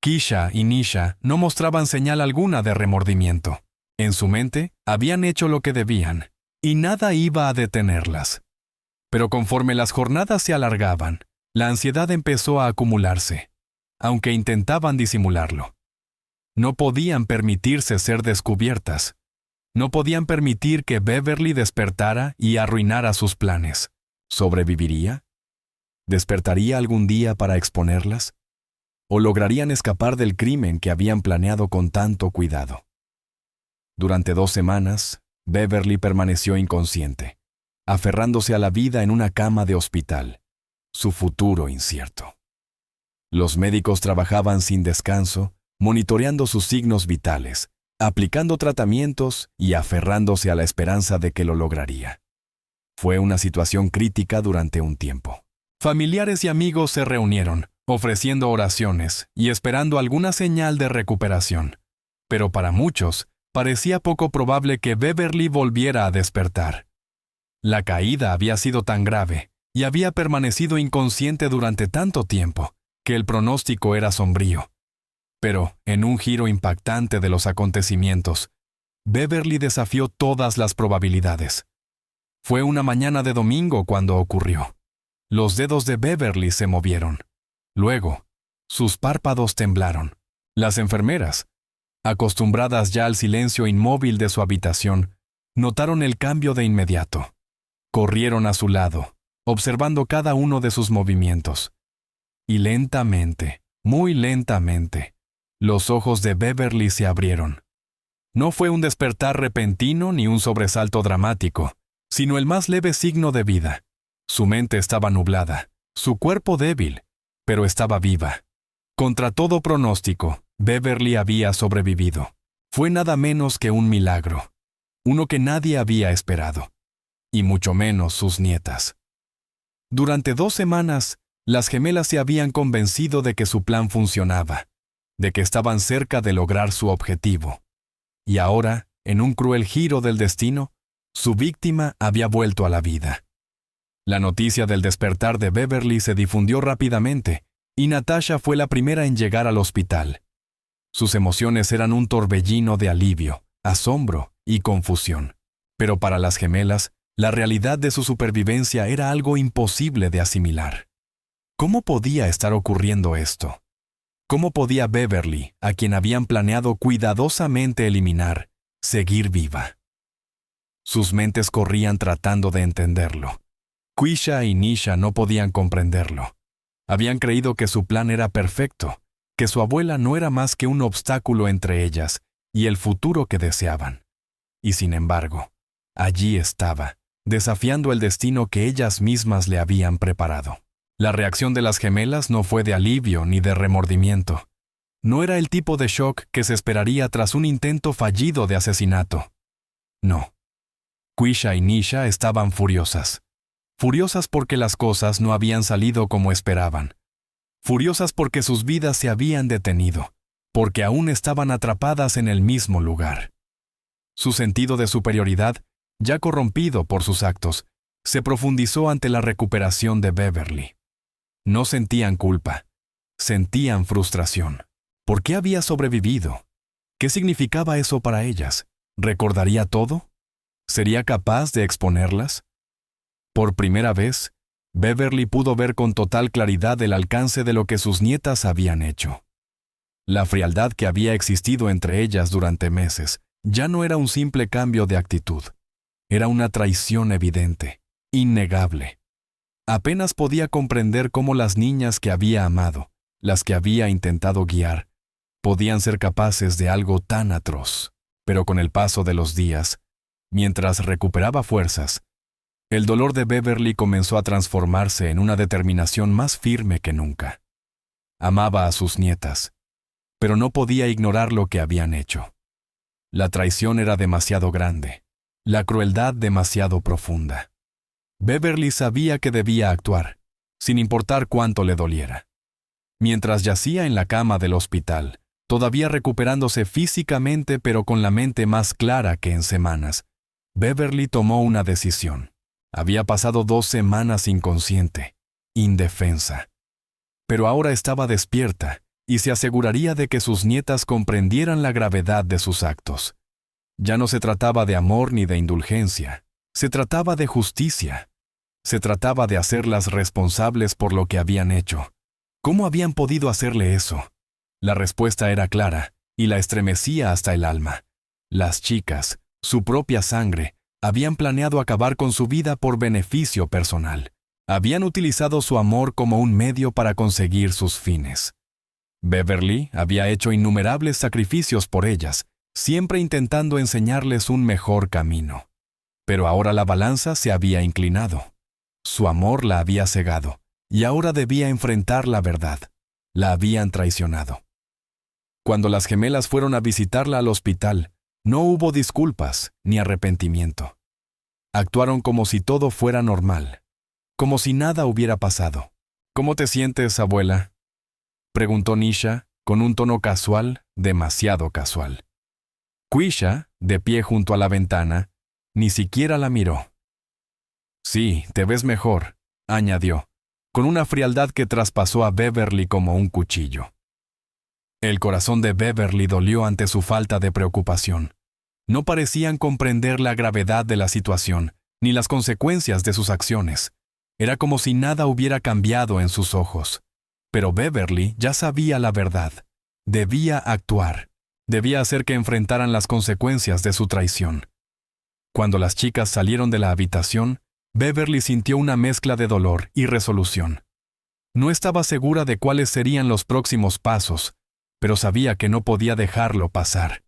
Keisha y Nisha no mostraban señal alguna de remordimiento. En su mente, habían hecho lo que debían, y nada iba a detenerlas. Pero conforme las jornadas se alargaban, la ansiedad empezó a acumularse, aunque intentaban disimularlo. No podían permitirse ser descubiertas. No podían permitir que Beverly despertara y arruinara sus planes. ¿Sobreviviría? ¿Despertaría algún día para exponerlas? ¿O lograrían escapar del crimen que habían planeado con tanto cuidado? Durante 2 semanas, Beverly permaneció inconsciente, aferrándose a la vida en una cama de hospital, su futuro incierto. Los médicos trabajaban sin descanso, monitoreando sus signos vitales, aplicando tratamientos y aferrándose a la esperanza de que lo lograría. Fue una situación crítica durante un tiempo. Familiares y amigos se reunieron, ofreciendo oraciones y esperando alguna señal de recuperación. Pero para muchos, parecía poco probable que Beverly volviera a despertar. La caída había sido tan grave y había permanecido inconsciente durante tanto tiempo que el pronóstico era sombrío. Pero, en un giro impactante de los acontecimientos, Beverly desafió todas las probabilidades. Fue una mañana de domingo cuando ocurrió. Los dedos de Beverly se movieron. Luego, sus párpados temblaron. Las enfermeras, acostumbradas ya al silencio inmóvil de su habitación, notaron el cambio de inmediato. Corrieron a su lado, observando cada uno de sus movimientos. Y lentamente, muy lentamente, los ojos de Beverly se abrieron. No fue un despertar repentino ni un sobresalto dramático, sino el más leve signo de vida. Su mente estaba nublada, su cuerpo débil, pero estaba viva. Contra todo pronóstico, Beverly había sobrevivido. Fue nada menos que un milagro, uno que nadie había esperado, y mucho menos sus nietas. Durante 2 semanas, Las gemelas se habían convencido de que su plan funcionaba, de que estaban cerca de lograr su objetivo. Y ahora, en un cruel giro del destino, su víctima había vuelto a la vida. La noticia del despertar de Beverly se difundió rápidamente, y Natasha fue la primera en llegar al hospital. Sus emociones eran un torbellino de alivio, asombro y confusión. Pero para las gemelas, la realidad de su supervivencia era algo imposible de asimilar. ¿Cómo podía estar ocurriendo esto? ¿Cómo podía Beverly, a quien habían planeado cuidadosamente eliminar, seguir viva? Sus mentes corrían tratando de entenderlo. Quisha y Nisha no podían comprenderlo. Habían creído que su plan era perfecto, que su abuela no era más que un obstáculo entre ellas y el futuro que deseaban. Y sin embargo, allí estaba, desafiando el destino que ellas mismas le habían preparado. La reacción de las gemelas no fue de alivio ni de remordimiento. No era el tipo de shock que se esperaría tras un intento fallido de asesinato. No. Quisha y Nisha estaban furiosas. Furiosas porque las cosas no habían salido como esperaban. Furiosas porque sus vidas se habían detenido, porque aún estaban atrapadas en el mismo lugar. Su sentido de superioridad, ya corrompido por sus actos, se profundizó ante la recuperación de Beverly. No sentían culpa, sentían frustración. ¿Por qué había sobrevivido? ¿Qué significaba eso para ellas? ¿Recordaría todo? ¿Sería capaz de exponerlas? Por primera vez, Beverly pudo ver con total claridad el alcance de lo que sus nietas habían hecho. La frialdad que había existido entre ellas durante meses ya no era un simple cambio de actitud. Era una traición evidente, innegable. Apenas podía comprender cómo las niñas que había amado, las que había intentado guiar, podían ser capaces de algo tan atroz. Pero con el paso de los días, mientras recuperaba fuerzas, el dolor de Beverly comenzó a transformarse en una determinación más firme que nunca. Amaba a sus nietas, pero no podía ignorar lo que habían hecho. La traición era demasiado grande, la crueldad demasiado profunda. Beverly sabía que debía actuar, sin importar cuánto le doliera. Mientras yacía en la cama del hospital, todavía recuperándose físicamente pero con la mente más clara que en semanas, Beverly tomó una decisión. Había pasado 2 semanas inconsciente, indefensa. Pero ahora estaba despierta y se aseguraría de que sus nietas comprendieran la gravedad de sus actos. Ya no se trataba de amor ni de indulgencia, se trataba de justicia. Se trataba de hacerlas responsables por lo que habían hecho. ¿Cómo habían podido hacerle eso? La respuesta era clara y la estremecía hasta el alma. Las chicas, su propia sangre, habían planeado acabar con su vida por beneficio personal. Habían utilizado su amor como un medio para conseguir sus fines. Beverly había hecho innumerables sacrificios por ellas, siempre intentando enseñarles un mejor camino. Pero ahora la balanza se había inclinado. Su amor la había cegado, y ahora debía enfrentar la verdad. La habían traicionado. Cuando las gemelas fueron a visitarla al hospital, no hubo disculpas ni arrepentimiento. Actuaron como si todo fuera normal, como si nada hubiera pasado. ¿Cómo te sientes, abuela?, preguntó Nisha, con un tono casual, demasiado casual. Quisha, de pie junto a la ventana, ni siquiera la miró. Sí, te ves mejor, añadió, con una frialdad que traspasó a Beverly como un cuchillo. El corazón de Beverly dolió ante su falta de preocupación. No parecían comprender la gravedad de la situación, ni las consecuencias de sus acciones. Era como si nada hubiera cambiado en sus ojos. Pero Beverly ya sabía la verdad. Debía actuar. Debía hacer que enfrentaran las consecuencias de su traición. Cuando las chicas salieron de la habitación, Beverly sintió una mezcla de dolor y resolución. No estaba segura de cuáles serían los próximos pasos, pero sabía que no podía dejarlo pasar.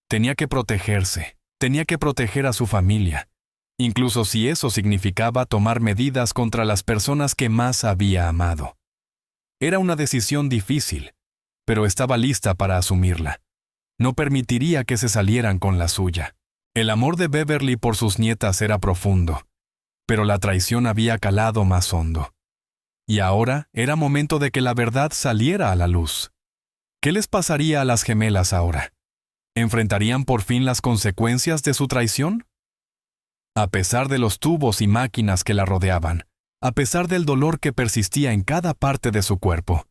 Tenía que protegerse, tenía que proteger a su familia, incluso si eso significaba tomar medidas contra las personas que más había amado. Era una decisión difícil, pero estaba lista para asumirla. No permitiría que se salieran con la suya. El amor de Beverly por sus nietas era profundo, pero la traición había calado más hondo. Y ahora era momento de que la verdad saliera a la luz. ¿Qué les pasaría a las gemelas ahora? ¿Enfrentarían por fin las consecuencias de su traición? A pesar de los tubos y máquinas que la rodeaban, a pesar del dolor que persistía en cada parte de su cuerpo,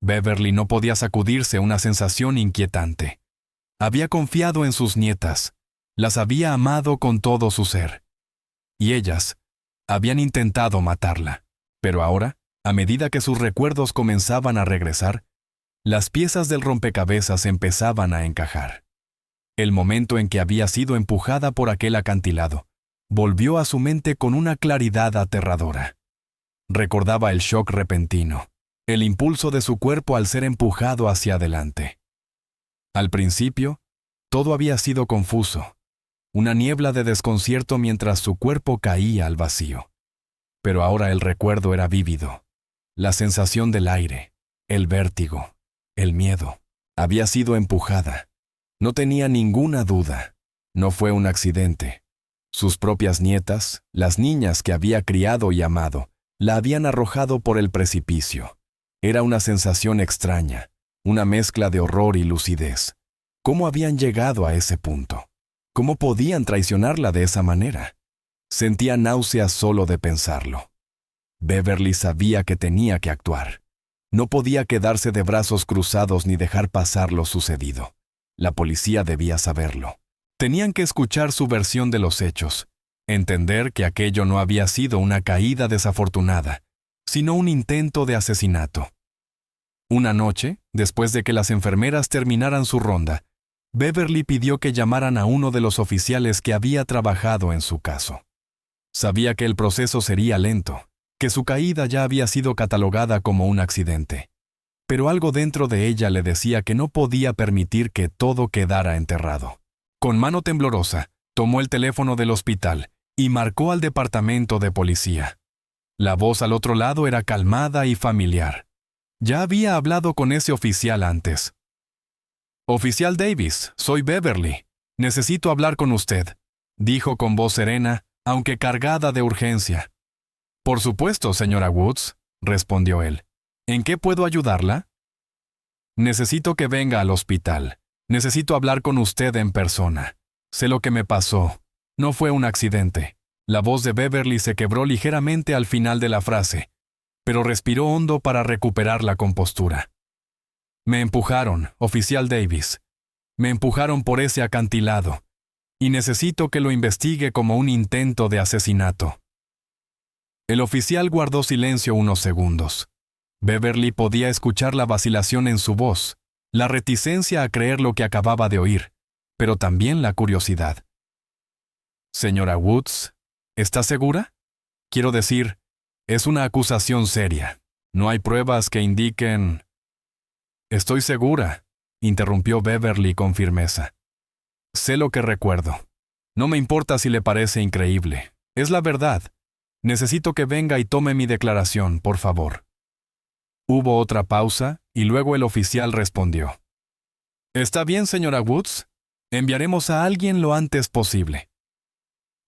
Beverly no podía sacudirse una sensación inquietante. Había confiado en sus nietas, las había amado con todo su ser. Y ellas habían intentado matarla. Pero ahora, a medida que sus recuerdos comenzaban a regresar, las piezas del rompecabezas empezaban a encajar. El momento en que había sido empujada por aquel acantilado volvió a su mente con una claridad aterradora. Recordaba el shock repentino, el impulso de su cuerpo al ser empujado hacia adelante. Al principio, todo había sido confuso, una niebla de desconcierto mientras su cuerpo caía al vacío. Pero ahora el recuerdo era vívido. La sensación del aire, el vértigo, el miedo. Había sido empujada. No tenía ninguna duda. No fue un accidente. Sus propias nietas, las niñas que había criado y amado, la habían arrojado por el precipicio. Era una sensación extraña, una mezcla de horror y lucidez. ¿Cómo habían llegado a ese punto? ¿Cómo podían traicionarla de esa manera? Sentía náuseas solo de pensarlo. Beverly sabía que tenía que actuar. No podía quedarse de brazos cruzados ni dejar pasar lo sucedido. La policía debía saberlo. Tenían que escuchar su versión de los hechos, entender que aquello no había sido una caída desafortunada, sino un intento de asesinato. Una noche, después de que las enfermeras terminaran su ronda, Beverly pidió que llamaran a uno de los oficiales que había trabajado en su caso. Sabía que el proceso sería lento, que su caída ya había sido catalogada como un accidente. Pero algo dentro de ella le decía que no podía permitir que todo quedara enterrado. Con mano temblorosa, tomó el teléfono del hospital y marcó al departamento de policía. La voz al otro lado era calmada y familiar. Ya había hablado con ese oficial antes. «Oficial Davis, soy Beverly. Necesito hablar con usted», dijo con voz serena, aunque cargada de urgencia. «Por supuesto, señora Woods», respondió él. «¿En qué puedo ayudarla?» «Necesito que venga al hospital. Necesito hablar con usted en persona. Sé lo que me pasó. No fue un accidente». La voz de Beverly se quebró ligeramente al final de la frase, pero respiró hondo para recuperar la compostura. «Me empujaron, oficial Davis. Me empujaron por ese acantilado, y necesito que lo investigue como un intento de asesinato». El oficial guardó silencio unos segundos. Beverly podía escuchar la vacilación en su voz, la reticencia a creer lo que acababa de oír, pero también la curiosidad. «Señora Woods, ¿está segura? Quiero decir, es una acusación seria. No hay pruebas que indiquen...» «Estoy segura», interrumpió Beverly con firmeza. «Sé lo que recuerdo. No me importa si le parece increíble. Es la verdad. Necesito que venga y tome mi declaración, por favor». Hubo otra pausa y luego el oficial respondió. «Está bien, señora Woods. Enviaremos a alguien lo antes posible».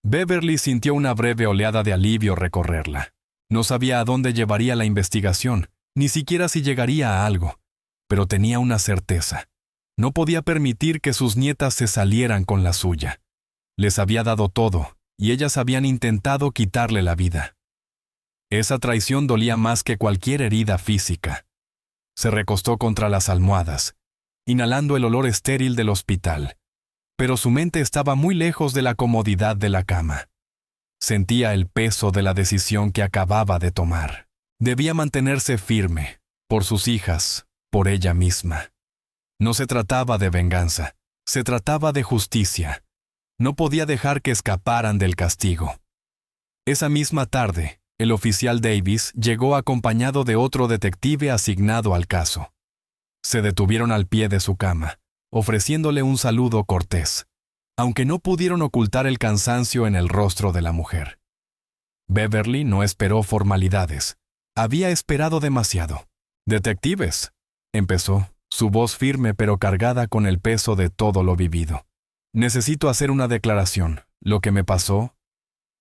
Beverly sintió una breve oleada de alivio recorrerla. No sabía a dónde llevaría la investigación, ni siquiera si llegaría a algo, pero tenía una certeza. No podía permitir que sus nietas se salieran con la suya. Les había dado todo, y ellas habían intentado quitarle la vida. Esa traición dolía más que cualquier herida física. Se recostó contra las almohadas, inhalando el olor estéril del hospital, pero su mente estaba muy lejos de la comodidad de la cama. Sentía el peso de la decisión que acababa de tomar. Debía mantenerse firme, por sus hijas, por ella misma. No se trataba de venganza, se trataba de justicia. No podía dejar que escaparan del castigo. Esa misma tarde, el oficial Davis llegó acompañado de otro detective asignado al caso. Se detuvieron al pie de su cama, ofreciéndole un saludo cortés, aunque no pudieron ocultar el cansancio en el rostro de la mujer. Beverly no esperó formalidades. Había esperado demasiado. «Detectives», empezó, su voz firme pero cargada con el peso de todo lo vivido. «Necesito hacer una declaración. Lo que me pasó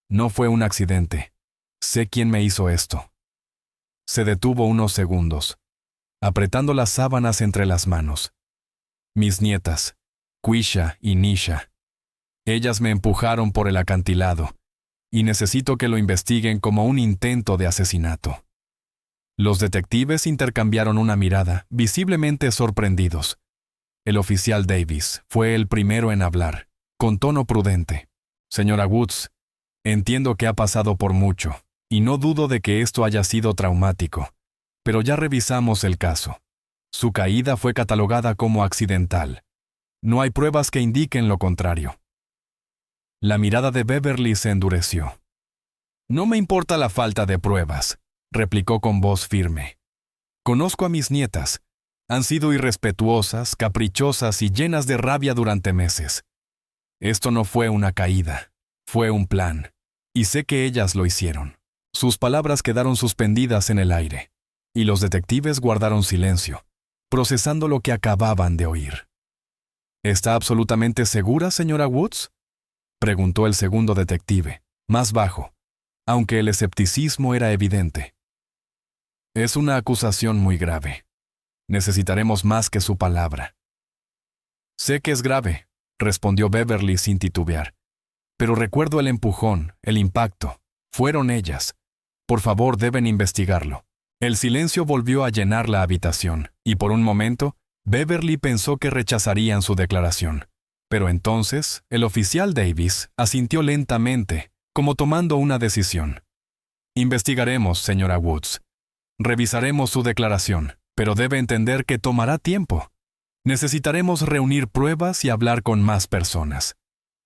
no fue un accidente. Sé quién me hizo esto». Se detuvo unos segundos, apretando las sábanas entre las manos. Mis nietas, Quisha y Nisha. Ellas me empujaron por el acantilado, y necesito que lo investiguen como un intento de asesinato. Los detectives intercambiaron una mirada, visiblemente sorprendidos. El oficial Davis fue el primero en hablar, con tono prudente. Señora Woods, entiendo que ha pasado por mucho, y no dudo de que esto haya sido traumático, pero ya revisamos el caso. Su caída fue catalogada como accidental. No hay pruebas que indiquen lo contrario. La mirada de Beverly se endureció. No me importa la falta de pruebas, replicó con voz firme. Conozco a mis nietas. Han sido irrespetuosas, caprichosas y llenas de rabia durante meses. Esto no fue una caída, fue un plan, y sé que ellas lo hicieron. Sus palabras quedaron suspendidas en el aire, y los detectives guardaron silencio, procesando lo que acababan de oír. ¿Está absolutamente segura, señora Woods?, preguntó el segundo detective, más bajo, aunque el escepticismo era evidente. Es una acusación muy grave. Necesitaremos más que su palabra. Sé que es grave, respondió Beverly sin titubear. Pero recuerdo el empujón, el impacto. Fueron ellas. Por favor, deben investigarlo. El silencio volvió a llenar la habitación, y por un momento, Beverly pensó que rechazarían su declaración. Pero entonces, el oficial Davis asintió lentamente, como tomando una decisión. Investigaremos, señora Woods. Revisaremos su declaración, pero debe entender que tomará tiempo. Necesitaremos reunir pruebas y hablar con más personas.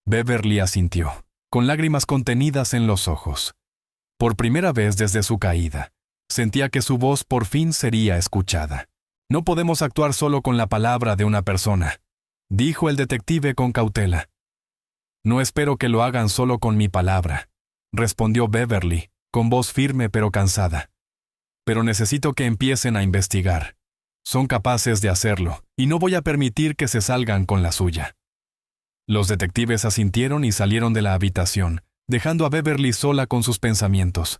Beverly asintió, con lágrimas contenidas en los ojos. Por primera vez desde su caída, sentía que su voz por fin sería escuchada. No podemos actuar solo con la palabra de una persona, dijo el detective con cautela. No espero que lo hagan solo con mi palabra, respondió Beverly, con voz firme pero cansada. Pero necesito que empiecen a investigar. Son capaces de hacerlo, y no voy a permitir que se salgan con la suya. Los detectives asintieron y salieron de la habitación, dejando a Beverly sola con sus pensamientos.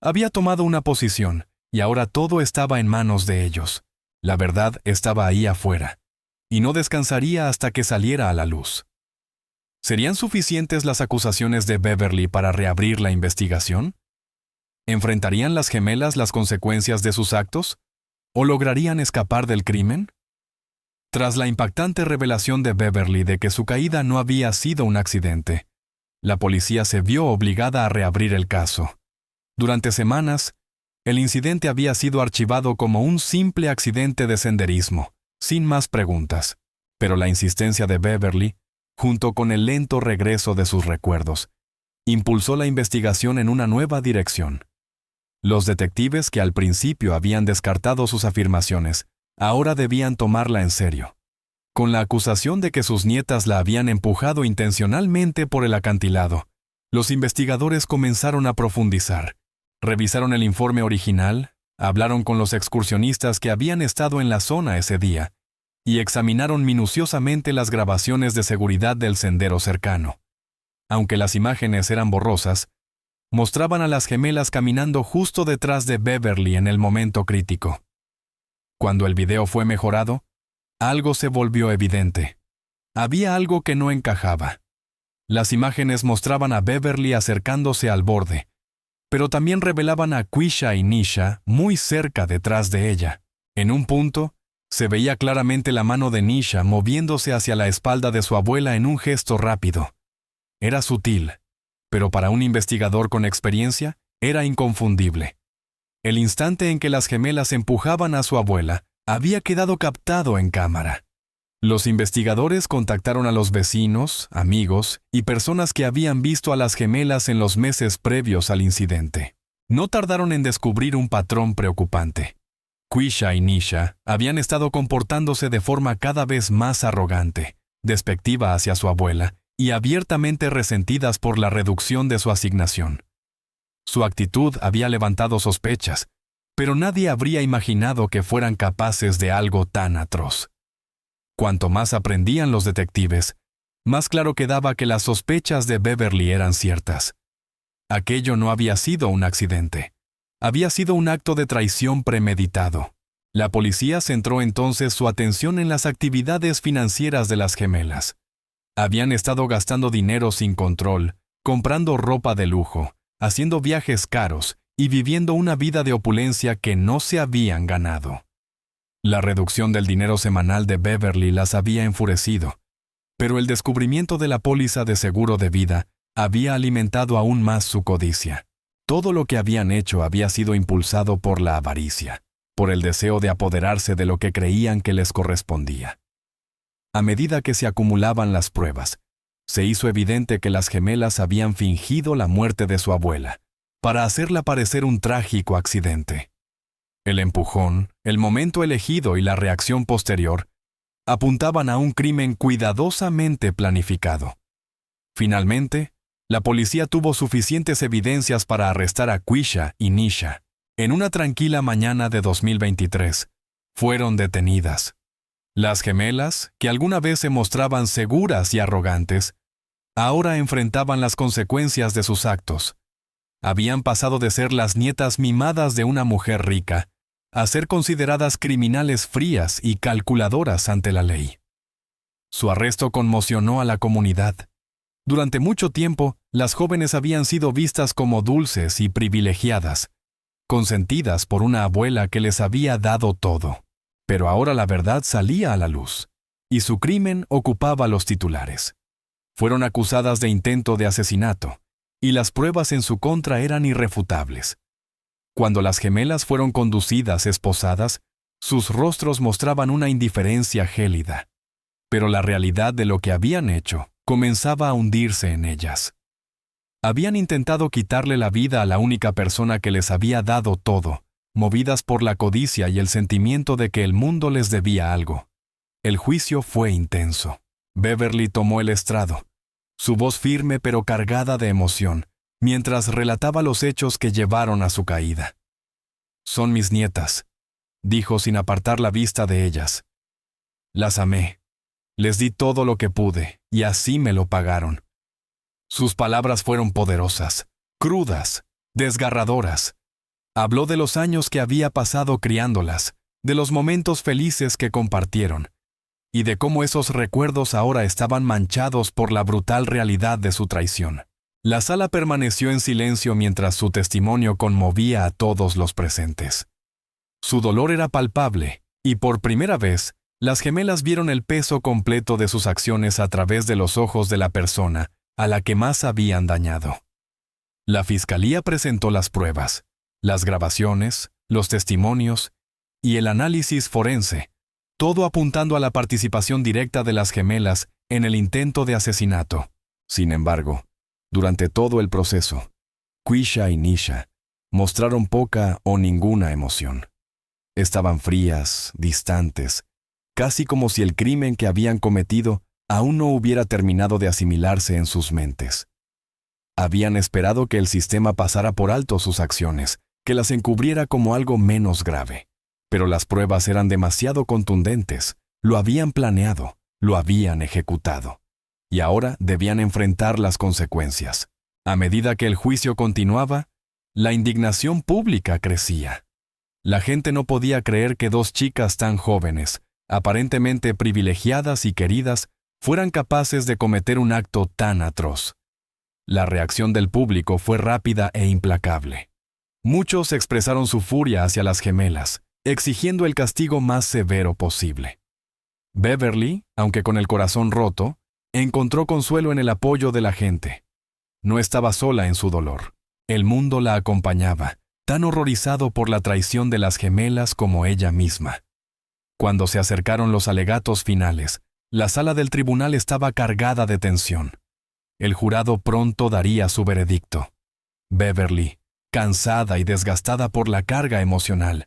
Había tomado una posición, y ahora todo estaba en manos de ellos. La verdad estaba ahí afuera, y no descansaría hasta que saliera a la luz. ¿Serían suficientes las acusaciones de Beverly para reabrir la investigación? ¿Enfrentarían las gemelas las consecuencias de sus actos? ¿O lograrían escapar del crimen? Tras la impactante revelación de Beverly de que su caída no había sido un accidente, la policía se vio obligada a reabrir el caso. Durante semanas, el incidente había sido archivado como un simple accidente de senderismo, sin más preguntas. Pero la insistencia de Beverly, junto con el lento regreso de sus recuerdos, impulsó la investigación en una nueva dirección. Los detectives que al principio habían descartado sus afirmaciones, ahora debían tomarla en serio. Con la acusación de que sus nietas la habían empujado intencionalmente por el acantilado, los investigadores comenzaron a profundizar. Revisaron el informe original, hablaron con los excursionistas que habían estado en la zona ese día, y examinaron minuciosamente las grabaciones de seguridad del sendero cercano. Aunque las imágenes eran borrosas, mostraban a las gemelas caminando justo detrás de Beverly en el momento crítico. Cuando el video fue mejorado, algo se volvió evidente. Había algo que no encajaba. Las imágenes mostraban a Beverly acercándose al borde, pero también revelaban a Quisha y Nisha muy cerca detrás de ella. En un punto, se veía claramente la mano de Nisha moviéndose hacia la espalda de su abuela en un gesto rápido. Era sutil, pero para un investigador con experiencia, era inconfundible. El instante en que las gemelas empujaban a su abuela había quedado captado en cámara. Los investigadores contactaron a los vecinos, amigos y personas que habían visto a las gemelas en los meses previos al incidente. No tardaron en descubrir un patrón preocupante. Quisha y Nisha habían estado comportándose de forma cada vez más arrogante, despectiva hacia su abuela y abiertamente resentidas por la reducción de su asignación. Su actitud había levantado sospechas, pero nadie habría imaginado que fueran capaces de algo tan atroz. Cuanto más aprendían los detectives, más claro quedaba que las sospechas de Beverly eran ciertas. Aquello no había sido un accidente. Había sido un acto de traición premeditado. La policía centró entonces su atención en las actividades financieras de las gemelas. Habían estado gastando dinero sin control, comprando ropa de lujo, haciendo viajes caros y viviendo una vida de opulencia que no se habían ganado. La reducción del dinero semanal de Beverly las había enfurecido, pero el descubrimiento de la póliza de seguro de vida había alimentado aún más su codicia. Todo lo que habían hecho había sido impulsado por la avaricia, por el deseo de apoderarse de lo que creían que les correspondía. A medida que se acumulaban las pruebas, se hizo evidente que las gemelas habían fingido la muerte de su abuela, para hacerla parecer un trágico accidente. El empujón, el momento elegido y la reacción posterior apuntaban a un crimen cuidadosamente planificado. Finalmente, la policía tuvo suficientes evidencias para arrestar a Quisha y Nisha. En una tranquila mañana de 2023, fueron detenidas. Las gemelas, que alguna vez se mostraban seguras y arrogantes, ahora enfrentaban las consecuencias de sus actos. Habían pasado de ser las nietas mimadas de una mujer rica a ser consideradas criminales frías y calculadoras ante la ley. Su arresto conmocionó a la comunidad. Durante mucho tiempo, las jóvenes habían sido vistas como dulces y privilegiadas, consentidas por una abuela que les había dado todo. Pero ahora la verdad salía a la luz, y su crimen ocupaba los titulares. Fueron acusadas de intento de asesinato, y las pruebas en su contra eran irrefutables. Cuando las gemelas fueron conducidas esposadas, sus rostros mostraban una indiferencia gélida. Pero la realidad de lo que habían hecho comenzaba a hundirse en ellas. Habían intentado quitarle la vida a la única persona que les había dado todo, movidas por la codicia y el sentimiento de que el mundo les debía algo. El juicio fue intenso. Beverly tomó el estrado, su voz firme pero cargada de emoción, mientras relataba los hechos que llevaron a su caída. «Son mis nietas», dijo sin apartar la vista de ellas. «Las amé. Les di todo lo que pude, y así me lo pagaron». Sus palabras fueron poderosas, crudas, desgarradoras. Habló de los años que había pasado criándolas, de los momentos felices que compartieron, y de cómo esos recuerdos ahora estaban manchados por la brutal realidad de su traición. La sala permaneció en silencio mientras su testimonio conmovía a todos los presentes. Su dolor era palpable, y por primera vez, las gemelas vieron el peso completo de sus acciones a través de los ojos de la persona a la que más habían dañado. La fiscalía presentó las pruebas, las grabaciones, los testimonios y el análisis forense, todo apuntando a la participación directa de las gemelas en el intento de asesinato. Sin embargo, durante todo el proceso, Quisha y Nisha mostraron poca o ninguna emoción. Estaban frías, distantes, casi como si el crimen que habían cometido aún no hubiera terminado de asimilarse en sus mentes. Habían esperado que el sistema pasara por alto sus acciones, que las encubriera como algo menos grave. Pero las pruebas eran demasiado contundentes, lo habían planeado, lo habían ejecutado. Y ahora debían enfrentar las consecuencias. A medida que el juicio continuaba, la indignación pública crecía. La gente no podía creer que dos chicas tan jóvenes, aparentemente privilegiadas y queridas, fueran capaces de cometer un acto tan atroz. La reacción del público fue rápida e implacable. Muchos expresaron su furia hacia las gemelas, exigiendo el castigo más severo posible. Beverly, aunque con el corazón roto, encontró consuelo en el apoyo de la gente. No estaba sola en su dolor. El mundo la acompañaba, tan horrorizado por la traición de las gemelas como ella misma. Cuando se acercaron los alegatos finales, la sala del tribunal estaba cargada de tensión. El jurado pronto daría su veredicto. Beverly, cansada y desgastada por la carga emocional,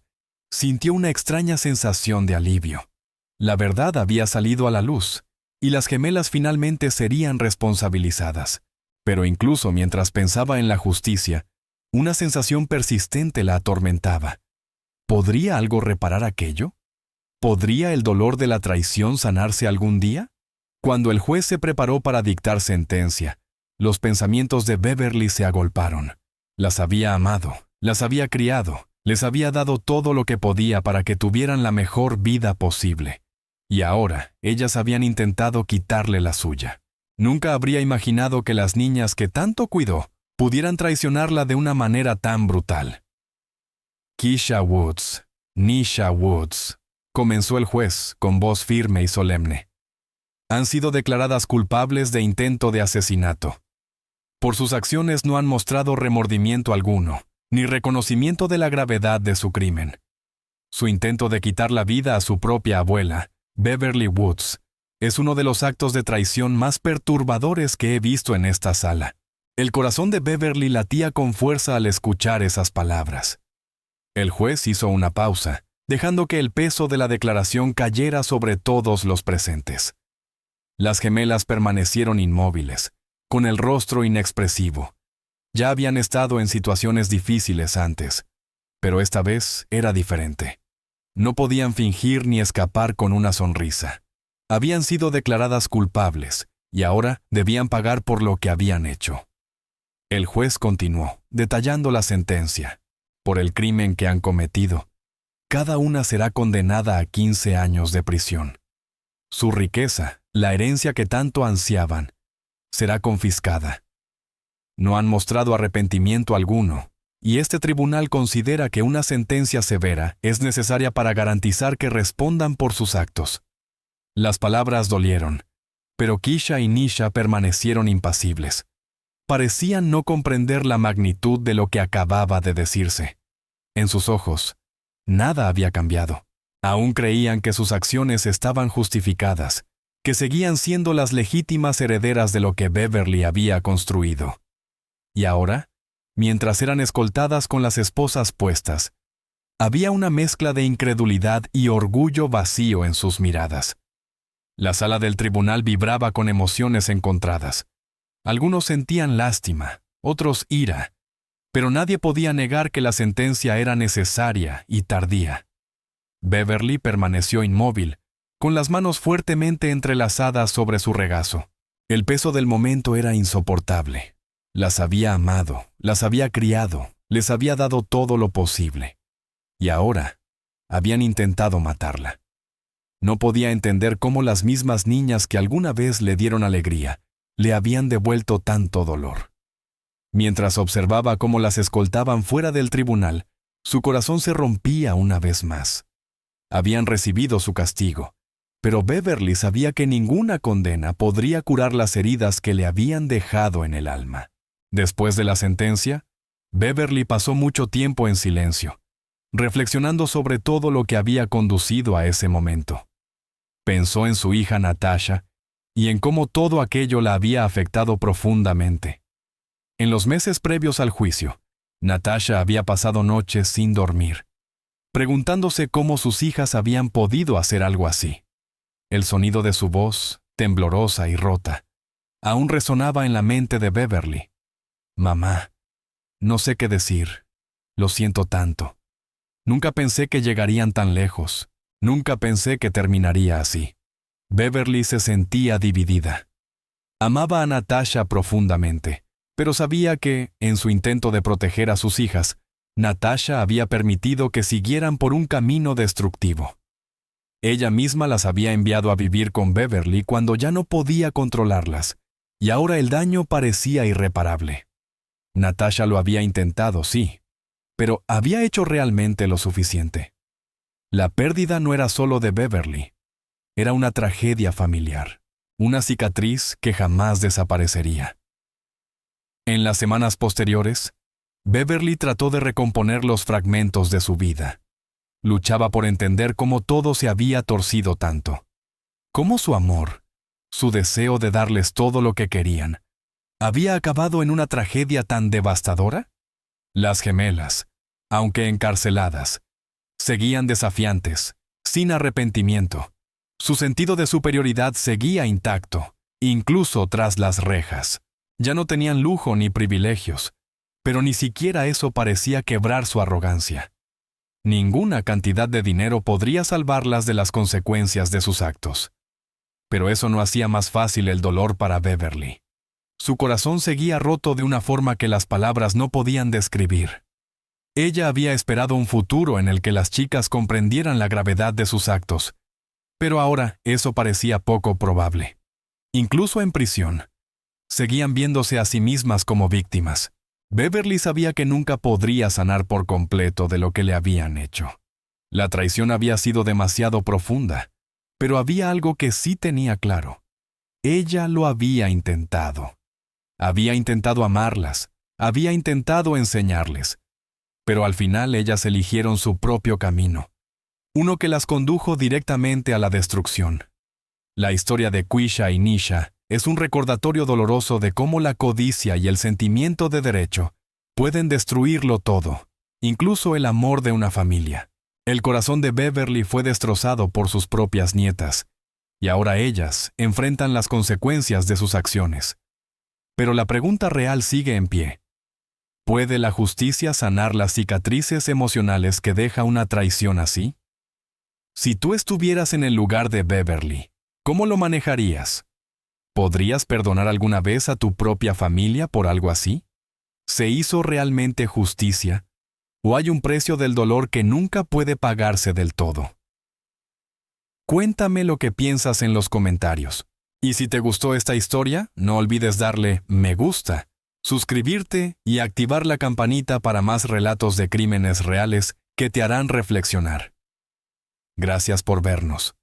sintió una extraña sensación de alivio. La verdad había salido a la luz, y las gemelas finalmente serían responsabilizadas. Pero incluso mientras pensaba en la justicia, una sensación persistente la atormentaba. ¿Podría algo reparar aquello? ¿Podría el dolor de la traición sanarse algún día? Cuando el juez se preparó para dictar sentencia, los pensamientos de Beverly se agolparon. Las había amado, Las había criado, les había dado todo lo que podía para que tuvieran la mejor vida posible. Y ahora, ellas habían intentado quitarle la suya. Nunca habría imaginado que las niñas que tanto cuidó pudieran traicionarla de una manera tan brutal. Keisha Woods, Nisha Woods, comenzó el juez con voz firme y solemne. Han sido declaradas culpables de intento de asesinato. Por sus acciones no han mostrado remordimiento alguno, ni reconocimiento de la gravedad de su crimen. Su intento de quitar la vida a su propia abuela, Beverly Woods, es uno de los actos de traición más perturbadores que he visto en esta sala. El corazón de Beverly latía con fuerza al escuchar esas palabras. El juez hizo una pausa, dejando que el peso de la declaración cayera sobre todos los presentes. Las gemelas permanecieron inmóviles, con el rostro inexpresivo. Ya habían estado en situaciones difíciles antes, pero esta vez era diferente. No podían fingir ni escapar con una sonrisa. Habían sido declaradas culpables y ahora debían pagar por lo que habían hecho. El juez continuó, detallando la sentencia. Por el crimen que han cometido, cada una será condenada a 15 años de prisión. Su riqueza, la herencia que tanto ansiaban, será confiscada. No han mostrado arrepentimiento alguno, y este tribunal considera que una sentencia severa es necesaria para garantizar que respondan por sus actos. Las palabras dolieron, pero Keisha y Nisha permanecieron impasibles. Parecían no comprender la magnitud de lo que acababa de decirse. En sus ojos, nada había cambiado. Aún creían que sus acciones estaban justificadas, que seguían siendo las legítimas herederas de lo que Beverly había construido. Y ahora, mientras eran escoltadas con las esposas puestas, había una mezcla de incredulidad y orgullo vacío en sus miradas. La sala del tribunal vibraba con emociones encontradas. Algunos sentían lástima, otros ira, pero nadie podía negar que la sentencia era necesaria y tardía. Beverly permaneció inmóvil, con las manos fuertemente entrelazadas sobre su regazo. El peso del momento era insoportable. Las había amado, las había criado, les había dado todo lo posible. Y ahora, habían intentado matarla. No podía entender cómo las mismas niñas que alguna vez le dieron alegría, le habían devuelto tanto dolor. Mientras observaba cómo las escoltaban fuera del tribunal, su corazón se rompía una vez más. Habían recibido su castigo, pero Beverly sabía que ninguna condena podría curar las heridas que le habían dejado en el alma. Después de la sentencia, Beverly pasó mucho tiempo en silencio, reflexionando sobre todo lo que había conducido a ese momento. Pensó en su hija Natasha y en cómo todo aquello la había afectado profundamente. En los meses previos al juicio, Natasha había pasado noches sin dormir, preguntándose cómo sus hijas habían podido hacer algo así. El sonido de su voz, temblorosa y rota, aún resonaba en la mente de Beverly. «Mamá, no sé qué decir. Lo siento tanto. Nunca pensé que llegarían tan lejos. Nunca pensé que terminaría así». Beverly se sentía dividida. Amaba a Natasha profundamente, pero sabía que, en su intento de proteger a sus hijas, Natasha había permitido que siguieran por un camino destructivo. Ella misma las había enviado a vivir con Beverly cuando ya no podía controlarlas, y ahora el daño parecía irreparable. Natasha lo había intentado, sí, pero ¿había hecho realmente lo suficiente? La pérdida no era solo de Beverly, era una tragedia familiar, una cicatriz que jamás desaparecería. En las semanas posteriores, Beverly trató de recomponer los fragmentos de su vida. Luchaba por entender cómo todo se había torcido tanto. Cómo su amor, su deseo de darles todo lo que querían, ¿había acabado en una tragedia tan devastadora? Las gemelas, aunque encarceladas, seguían desafiantes, sin arrepentimiento. Su sentido de superioridad seguía intacto, incluso tras las rejas. Ya no tenían lujo ni privilegios, pero ni siquiera eso parecía quebrar su arrogancia. Ninguna cantidad de dinero podría salvarlas de las consecuencias de sus actos. Pero eso no hacía más fácil el dolor para Beverly. Su corazón seguía roto de una forma que las palabras no podían describir. Ella había esperado un futuro en el que las chicas comprendieran la gravedad de sus actos, pero ahora eso parecía poco probable. Incluso en prisión, seguían viéndose a sí mismas como víctimas. Beverly sabía que nunca podría sanar por completo de lo que le habían hecho. La traición había sido demasiado profunda, pero había algo que sí tenía claro. Ella lo había intentado. Había intentado amarlas, había intentado enseñarles, pero al final ellas eligieron su propio camino, uno que las condujo directamente a la destrucción. La historia de Quisha y Nisha es un recordatorio doloroso de cómo la codicia y el sentimiento de derecho pueden destruirlo todo, incluso el amor de una familia. El corazón de Beverly fue destrozado por sus propias nietas, y ahora ellas enfrentan las consecuencias de sus acciones. Pero la pregunta real sigue en pie. ¿Puede la justicia sanar las cicatrices emocionales que deja una traición así? Si tú estuvieras en el lugar de Beverly, ¿cómo lo manejarías? ¿Podrías perdonar alguna vez a tu propia familia por algo así? ¿Se hizo realmente justicia? ¿O hay un precio del dolor que nunca puede pagarse del todo? Cuéntame lo que piensas en los comentarios. Y si te gustó esta historia, no olvides darle me gusta, suscribirte y activar la campanita para más relatos de crímenes reales que te harán reflexionar. Gracias por vernos.